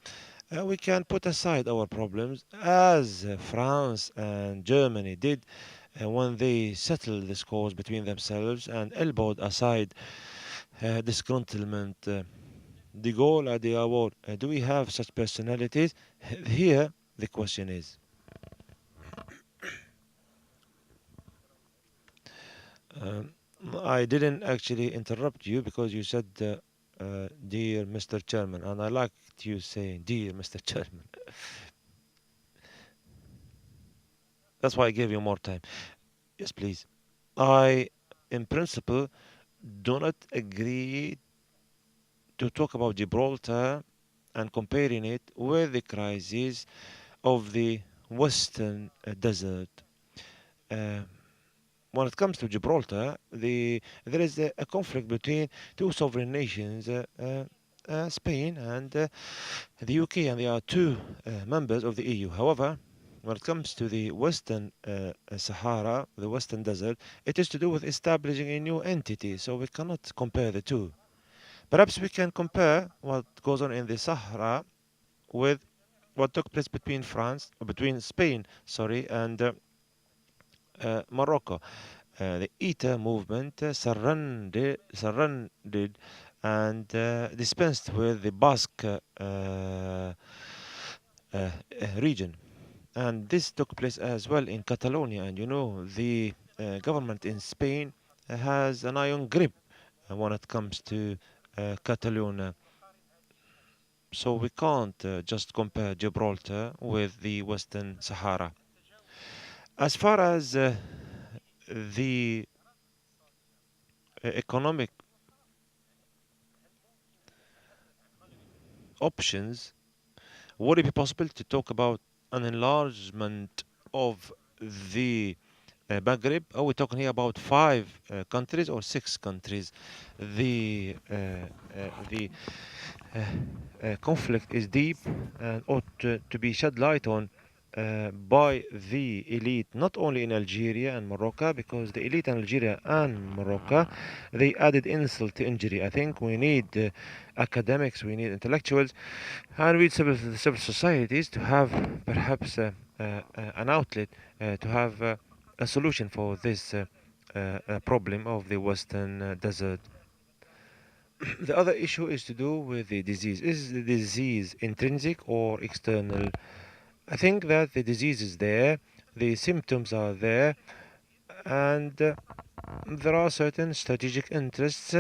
We can put aside our problems as France and Germany did when they settled the scores between themselves and elbowed aside disgruntlement. De Gaulle at the award. Do we have such personalities? Here, the question is. Um, I didn't actually interrupt you because you said, dear Mr. Chairman, and I liked you saying, dear Mr. Chairman. That's why I gave you more time. Yes, please. I, in principle, do not agree to talk about Gibraltar and comparing it with the crisis of the Western Desert. Uh, when it comes to Gibraltar, there is a conflict between two sovereign nations, Spain and the UK, and they are two members of the EU. However, when it comes to the Western Sahara, the Western Desert, it is to do with establishing a new entity, so we cannot compare the two. Perhaps we can compare what goes on in the Sahara with what took place between Spain, sorry, and Morocco. The ETA movement surrendered and dispensed with the Basque region. And this took place as well in Catalonia. And you know, the government in Spain has an iron grip when it comes to Catalonia. So we can't just compare Gibraltar with the Western Sahara. As far as the economic options, would it be possible to talk about an enlargement of the Maghreb? Are we talking here about five countries or six countries? The conflict is deep and ought to be shed light on by the elite, not only in Algeria and Morocco, because the elite in Algeria and Morocco, they added insult to injury. I think we need academics, we need intellectuals, and we need civil societies to have perhaps an outlet to have a solution for this problem of the Western Desert. The other issue is to do with the disease. Is the disease intrinsic or external? I think that the disease is there, the symptoms are there, and there are certain strategic interests,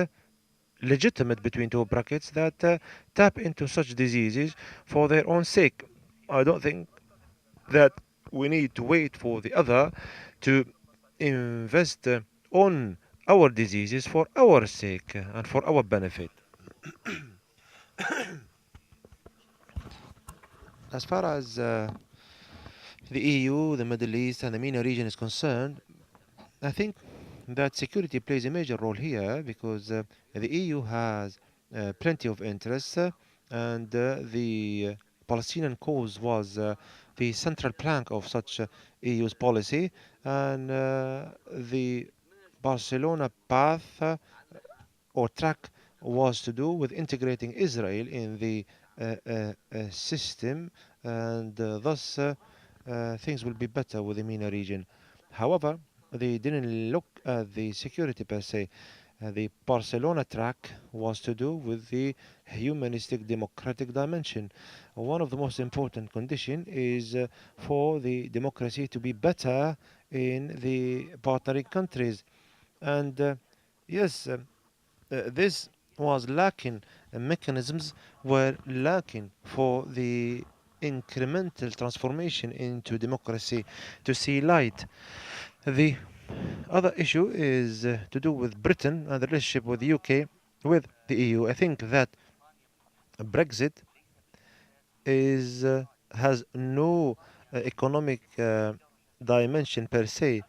legitimate between two brackets, that tap into such diseases for their own sake. I don't think that we need to wait for the other to invest on our diseases for our sake and for our benefit. As far as the EU, the Middle East, and the MENA region is concerned, I think that security plays a major role here because the EU has plenty of interests, and the Palestinian cause was the central plank of such EU's policy, and the Barcelona path or track was to do with integrating Israel in the system, and thus things will be better with the MENA region. However, they didn't look at the security per se. The Barcelona track was to do with the humanistic democratic dimension. One of the most important conditions is for the democracy to be better in the partnering countries. And yes, this was lacking. Mechanisms were lacking for the incremental transformation into democracy to see light. The other issue is to do with Britain and the relationship with the UK with the EU. I think that Brexit is has no economic dimension per se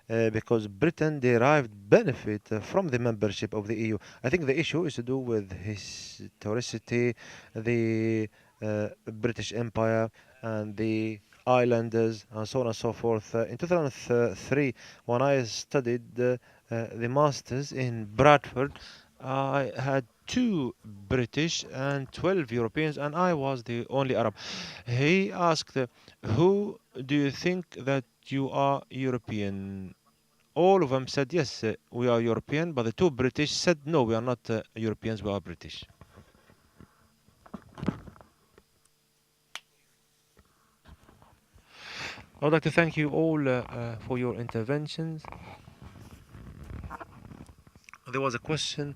because Britain derived benefit from the membership of the EU. I think the issue is to do with historicity, the British Empire, and the islanders, and so on and so forth. In 2003, when I studied the masters in Bradford, I had two British and 12 Europeans, and I was the only Arab. He asked, who do you think that you are European? All of them said, yes, we are European, but the two British said, no, we are not Europeans, we are British. I would like to thank you all for your interventions. There was a question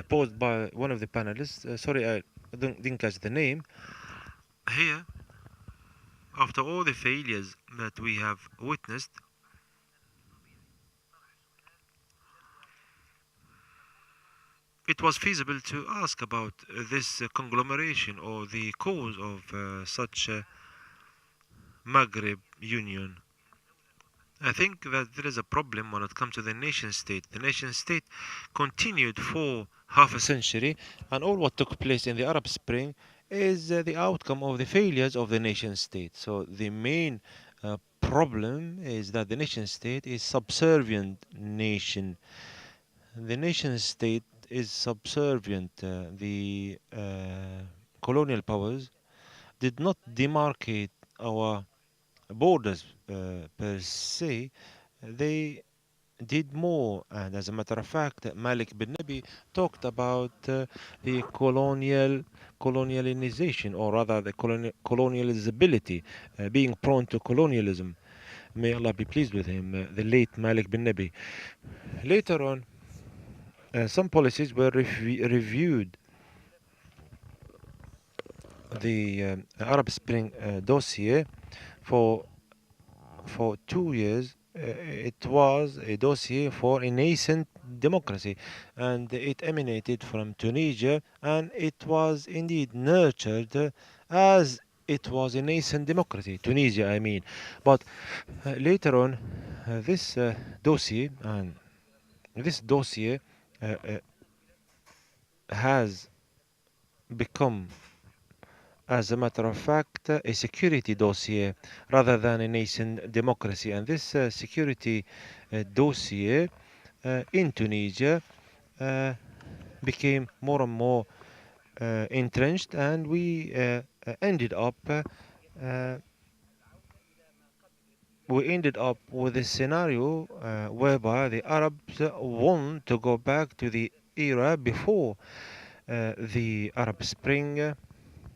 posed by one of the panelists. Sorry, I didn't catch the name. Here, after all the failures that we have witnessed, it was feasible to ask about this conglomeration or the cause of such a Maghreb union. I think that there is a problem when it comes to the nation state. The nation state continued for half a century, and all what took place in the Arab Spring is the outcome of the failures of the nation state. So the main problem is that the nation state is subservient nation. The nation state is subservient. The colonial powers did not demarcate our borders per se. They did more, and as a matter of fact, Malik bin Nabi talked about the colonialization, or rather the colonializability, being prone to colonialism. May Allah be pleased with him, the late Malik bin Nabi. Later on, some policies were reviewed. The Arab Spring dossier for 2 years. It was a dossier for a nascent democracy, and it emanated from Tunisia, and it was indeed nurtured as it was a nascent democracy, Tunisia, I mean. But later on, this dossier and this dossier has become, as a matter of fact, a security dossier rather than a nascent democracy. And this security dossier in Tunisia uh, became more and more entrenched, and uh, we ended up with a scenario whereby the Arabs want to go back to the era before the Arab Spring,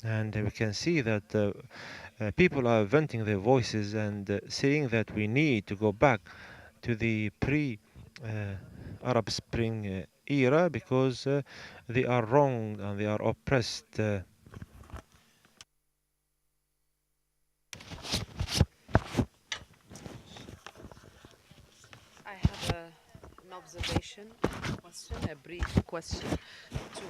and we can see that people are venting their voices and saying that we need to go back to the pre Arab Spring era because they are wronged and they are oppressed. I have an observation, question, a brief question to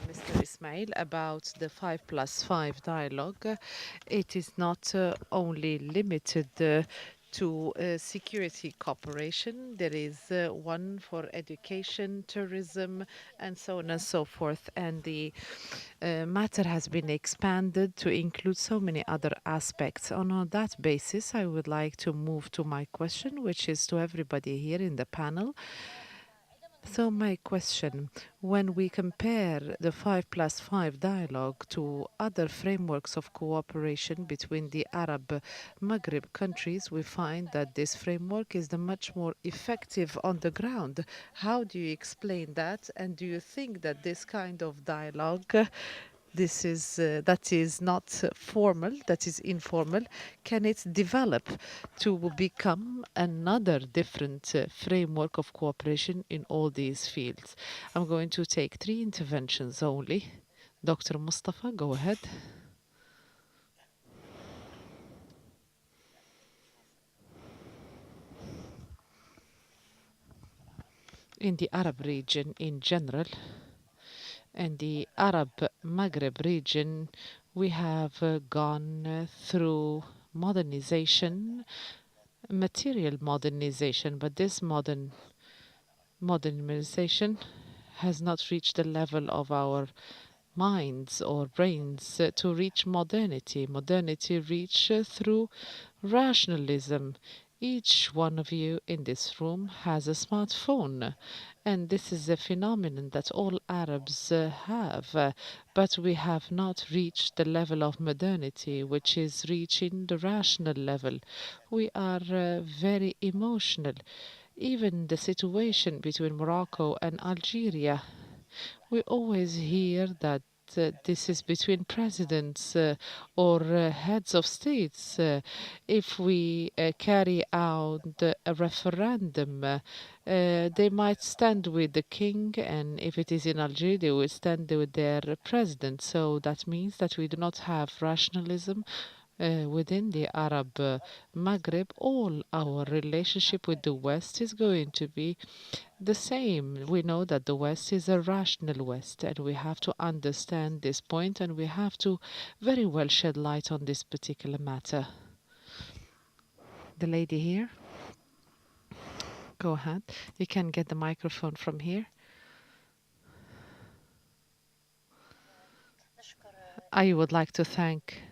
Mr. Ismail about the 5+5 dialogue. It is not only limited to security cooperation. There is one for education, tourism, and so on and so forth. And the matter has been expanded to include so many other aspects. On that basis, I would like to move to my question, which is to everybody here in the panel. So my question, when we compare the 5 plus 5 dialogue to other frameworks of cooperation between the Arab Maghreb countries, we find that this framework is the much more effective on the ground. How do you explain that? And do you think that this kind of dialogue this is that is not formal, that is informal, can it develop to become another different framework of cooperation in all these fields? I'm going to take three interventions only. Dr. Mustafa, go ahead. In the Arab region in general and the Arab Maghreb region, we have gone through modernization, material modernization, but this modernization has not reached the level of our minds or brains to reach modernity. Modernity reach through rationalism. Each one of you in this room has a smartphone, and this is a phenomenon that all Arabs have. But we have not reached the level of modernity, which is reaching the rational level. We are very emotional. Even the situation between Morocco and Algeria, we always hear that this is between presidents or heads of states. If we carry out a referendum, they might stand with the king, and if it is in Algeria, they will stand with their president. So that means that we do not have rationalism within the Arab Maghreb. All our relationship with the West is going to be the same. We know that the West is a rational West, and we have to understand this point, and we have to very well shed light on this particular matter. The lady here, go ahead. You can get the microphone from here. I would like to thank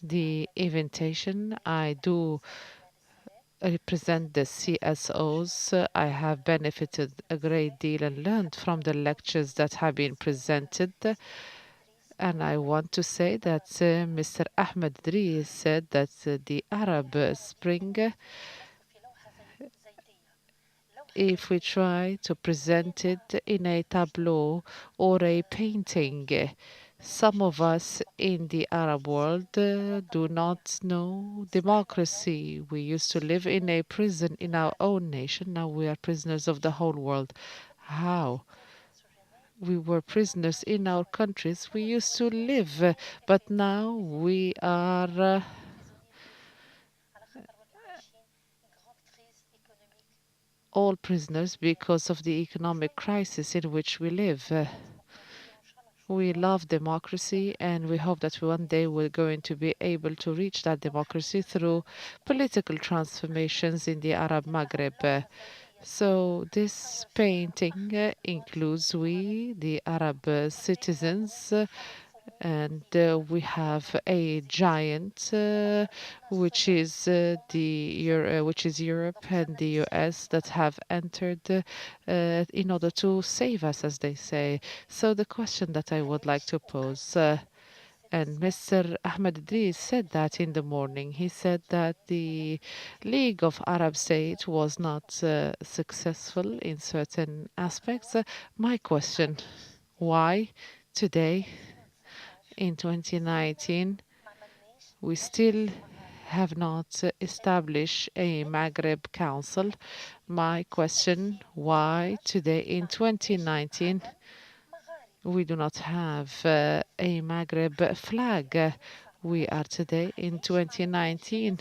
the invitation. I do represent the CSOs. I have benefited a great deal and learned from the lectures that have been presented. And I want to say that Mr. Ahmed Dri said that the Arab Spring, if we try to present it in a tableau or a painting, some of us in the Arab world do not know democracy. We used to live in a prison in our own nation. Now we are prisoners of the whole world. How? We were prisoners in our countries. We used to live, but now we are all prisoners because of the economic crisis in which we live. We love democracy, and we hope that one day we're going to be able to reach that democracy through political transformations in the Arab Maghreb. So this painting includes we, the Arab citizens, and we have a giant, which is Europe and the US, that have entered in order to save us, as they say. So the question that I would like to pose. And Mr. Ahmed Idris said that in the morning. He said that the League of Arab States was not successful in certain aspects. My question, why today in 2019, we still have not established a Maghreb Council. My question, why today in 2019 we do not have a Maghreb flag? We are today in 2019.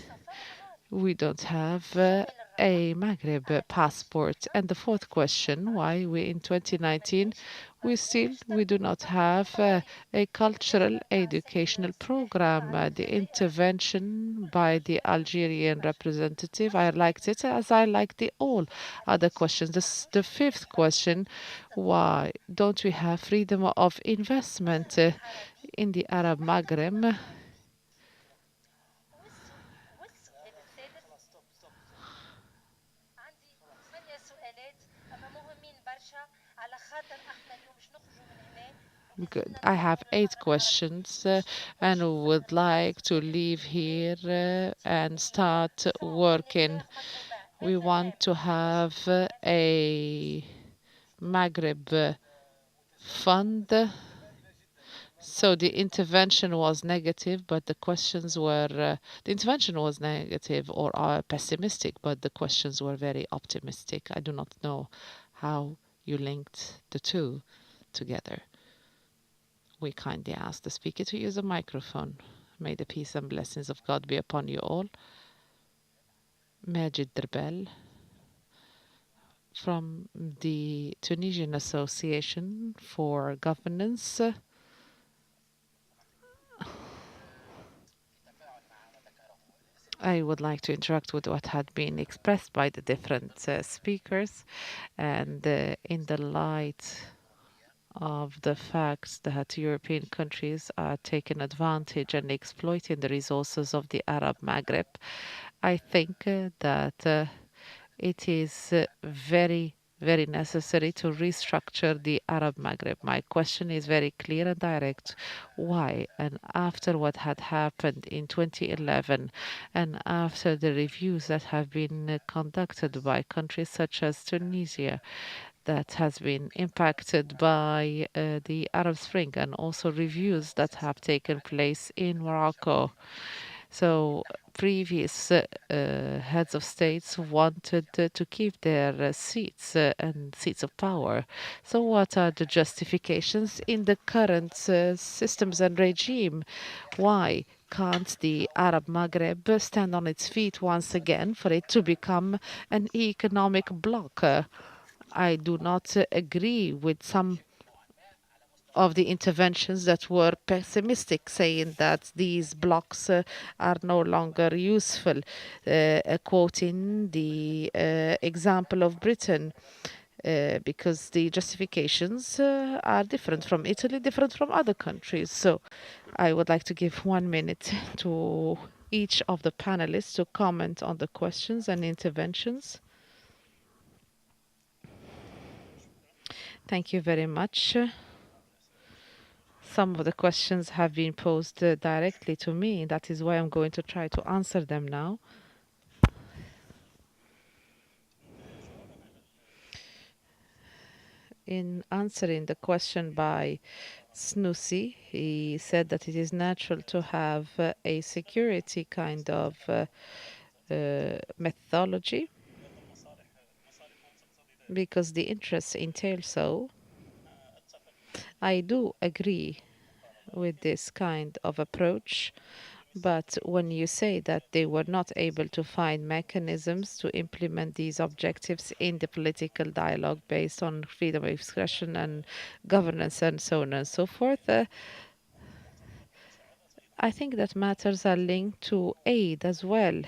We don't have a Maghreb passport. And the fourth question, why we in 2019 we do not have a cultural educational program. The intervention by the Algerian representative, I liked it as I liked the all other questions. The fifth question, why don't we have freedom of investment in the Arab Maghreb? Good. I have 8 questions and would like to leave here and start working. We want to have a Maghreb fund. So the intervention was negative, but the intervention was negative or pessimistic, but the questions were very optimistic. I do not know how you linked the two together. We kindly ask the speaker to use a microphone. May the peace and blessings of God be upon you all. Majid Derbel from the Tunisian Association for Governance. I would like to interact with what had been expressed by the different speakers, and in the light of the facts that European countries are taking advantage and exploiting the resources of the Arab Maghreb, I think that it is very necessary to restructure the Arab Maghreb. My question is very clear and direct. Why? And after what had happened in 2011, and after the reviews that have been conducted by countries such as Tunisia, that has been impacted by the Arab Spring, and also reviews that have taken place in Morocco. So previous heads of states wanted to keep their seats and seats of power. So what are the justifications in the current systems and regime? Why can't the Arab Maghreb stand on its feet once again for it to become an economic bloc? I do not agree with some of the interventions that were pessimistic, saying that these blocks are no longer useful, quoting the example of Britain. Because the justifications are different from Italy, different from other countries. So I would like to give 1 minute to each of the panelists to comment on the questions and interventions. Thank you very much. Some of the questions have been posed directly to me. That is why I'm going to try to answer them now. In answering the question by Snoozy, he said that it is natural to have a security kind of methodology because the interests entail so. I do agree with this kind of approach. But when you say that they were not able to find mechanisms to implement these objectives in the political dialogue based on freedom of expression and governance and so on and so forth, I think that matters are linked to aid as well.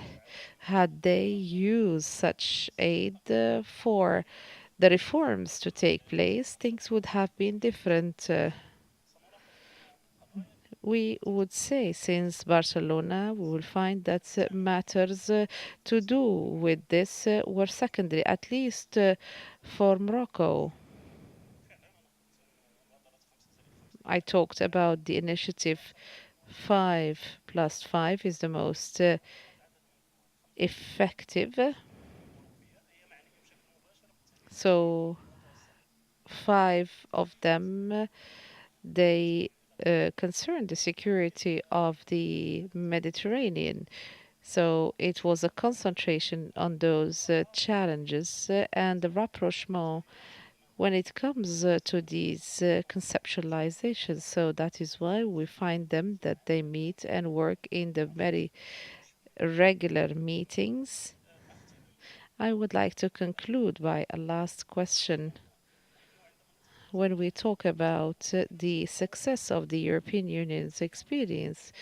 Had they used such aid for the reforms to take place, things would have been different. We would say since Barcelona, we will find that matters to do with this were secondary, at least for Morocco. I talked about the initiative 5+5 is the most effective. So 5 of them, they concern the security of the Mediterranean. So it was a concentration on those challenges and the rapprochement when it comes to these conceptualizations. So that is why we find them that they meet and work in the very regular meetings. I would like to conclude by a last question. When we talk about the success of the European Union's experience,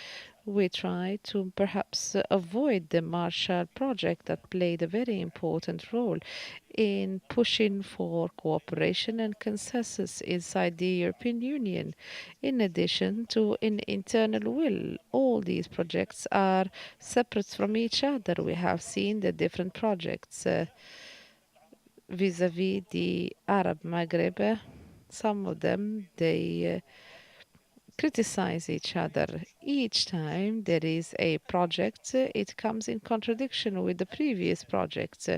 we try to perhaps avoid the Marshall Project that played a very important role in pushing for cooperation and consensus inside the European Union. In addition to an internal will, all these projects are separate from each other. We have seen the different projects vis-a-vis the Arab Maghreb. Some of them, they criticize each other. Each time there is a project, it comes in contradiction with the previous project.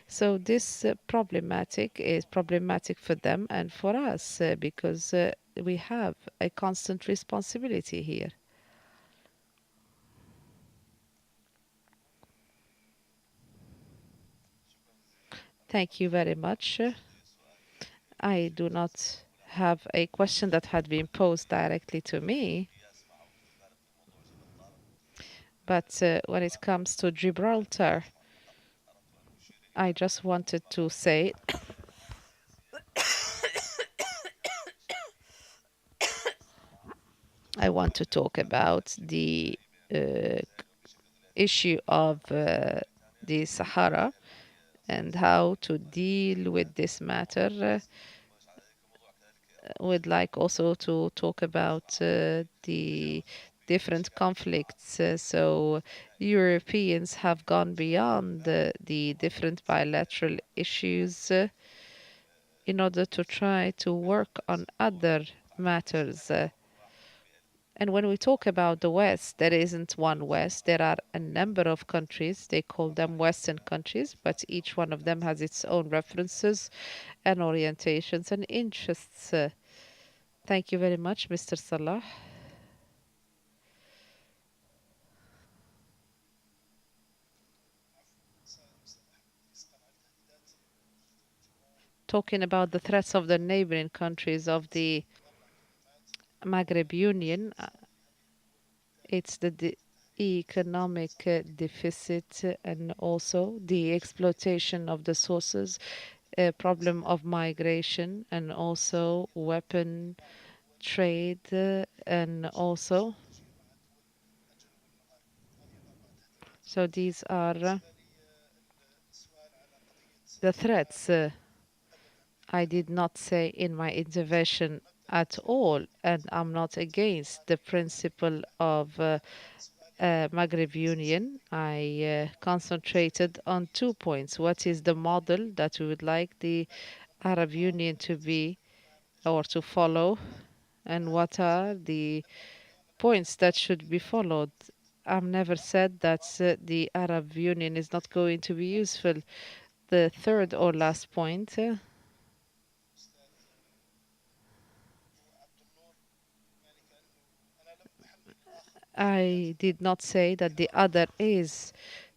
So this problematic is problematic for them and for us because we have a constant responsibility here. Thank you very much. I do not have a question that had been posed directly to me, but when it comes to Gibraltar, I just wanted to say I want to talk about the uh, issue of the Sahara and how to deal with this matter. Would like also to talk about the different conflicts. So Europeans have gone beyond the different bilateral issues in order to try to work on other matters. And when we talk about the West, there isn't one West. There are a number of countries. They call them Western countries, but each one of them has its own references and orientations and interests. Thank you very much, Mr. Salah. Talking about the threats of the neighboring countries of the Maghreb Union, it's the economic deficit and also the exploitation of the sources, a problem of migration and also weapon trade and also so these are the threats. I did not say in my intervention at all, and I'm not against the principle of Maghreb Union. I concentrated on 2 points. What is the model that we would like the Arab Union to be or to follow, and what are the points that should be followed? I've never said that the Arab Union is not going to be useful. The third or last point, I did not say that the other is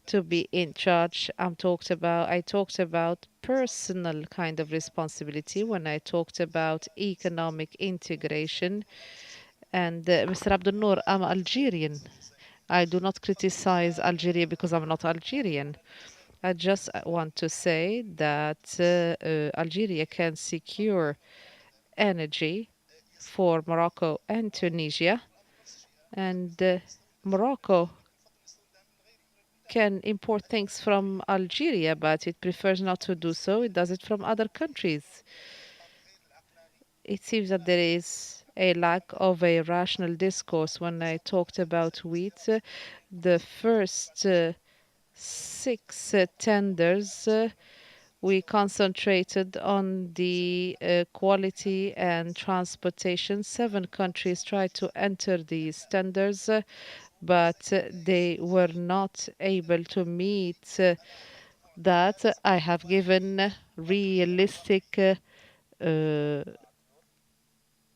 to be in charge. I talked about personal kind of responsibility when I talked about economic integration. And Mr. Abdul Noor, I'm Algerian. I do not criticize Algeria because I'm not Algerian. I just want to say that Algeria can secure energy for Morocco and Tunisia, and Morocco can import things from Algeria, but it prefers not to do so. It does it from other countries. It seems that there is a lack of a rational discourse. When I talked about wheat, the first six tenders, we concentrated on the quality and transportation. 7 countries tried to enter these tenders, but they were not able to meet that. I have given realistic uh,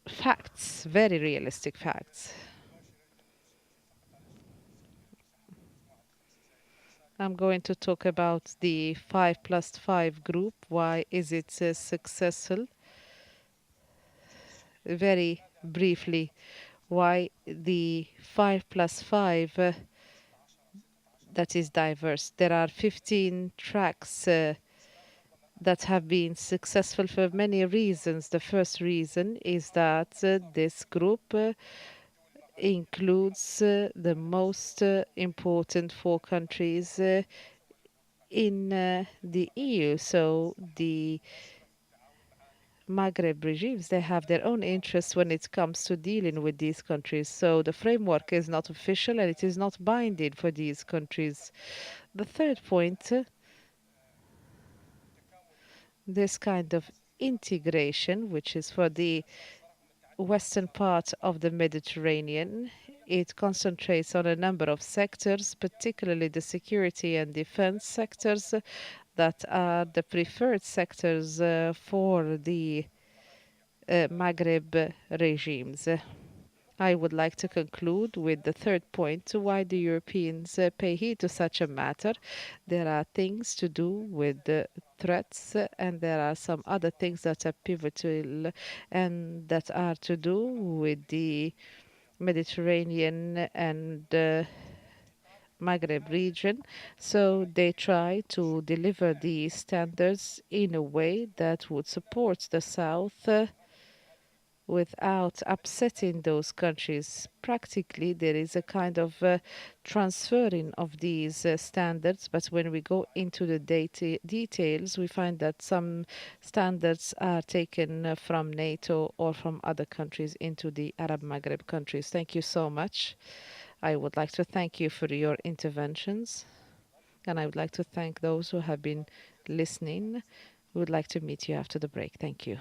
facts, very realistic facts. I'm going to talk about the 5+5 group. Why is it successful? Very briefly, why the 5+5 that is diverse. There are 15 tracks that have been successful for many reasons. The first reason is that this group includes the most important 4 countries in the EU. So the Maghreb regimes, they have their own interests when it comes to dealing with these countries. So the framework is not official and it is not binding for these countries. The third point, this kind of integration, which is for the western part of the Mediterranean. It concentrates on a number of sectors, particularly the security and defense sectors that are the preferred sectors for the Maghreb regimes. I would like to conclude with the third point why the Europeans pay heed to such a matter. There are things to do with the threats, and there are some other things that are pivotal and that are to do with the Mediterranean and Maghreb region. So they try to deliver these standards in a way that would support the South without upsetting those countries. Practically, there is a kind of transferring of these standards, but when we go into the details, we find that some standards are taken from NATO or from other countries into the Arab Maghreb countries. Thank you so much. I would like to thank you for your interventions, and I would like to thank those who have been listening. We would like to meet you after the break. Thank you.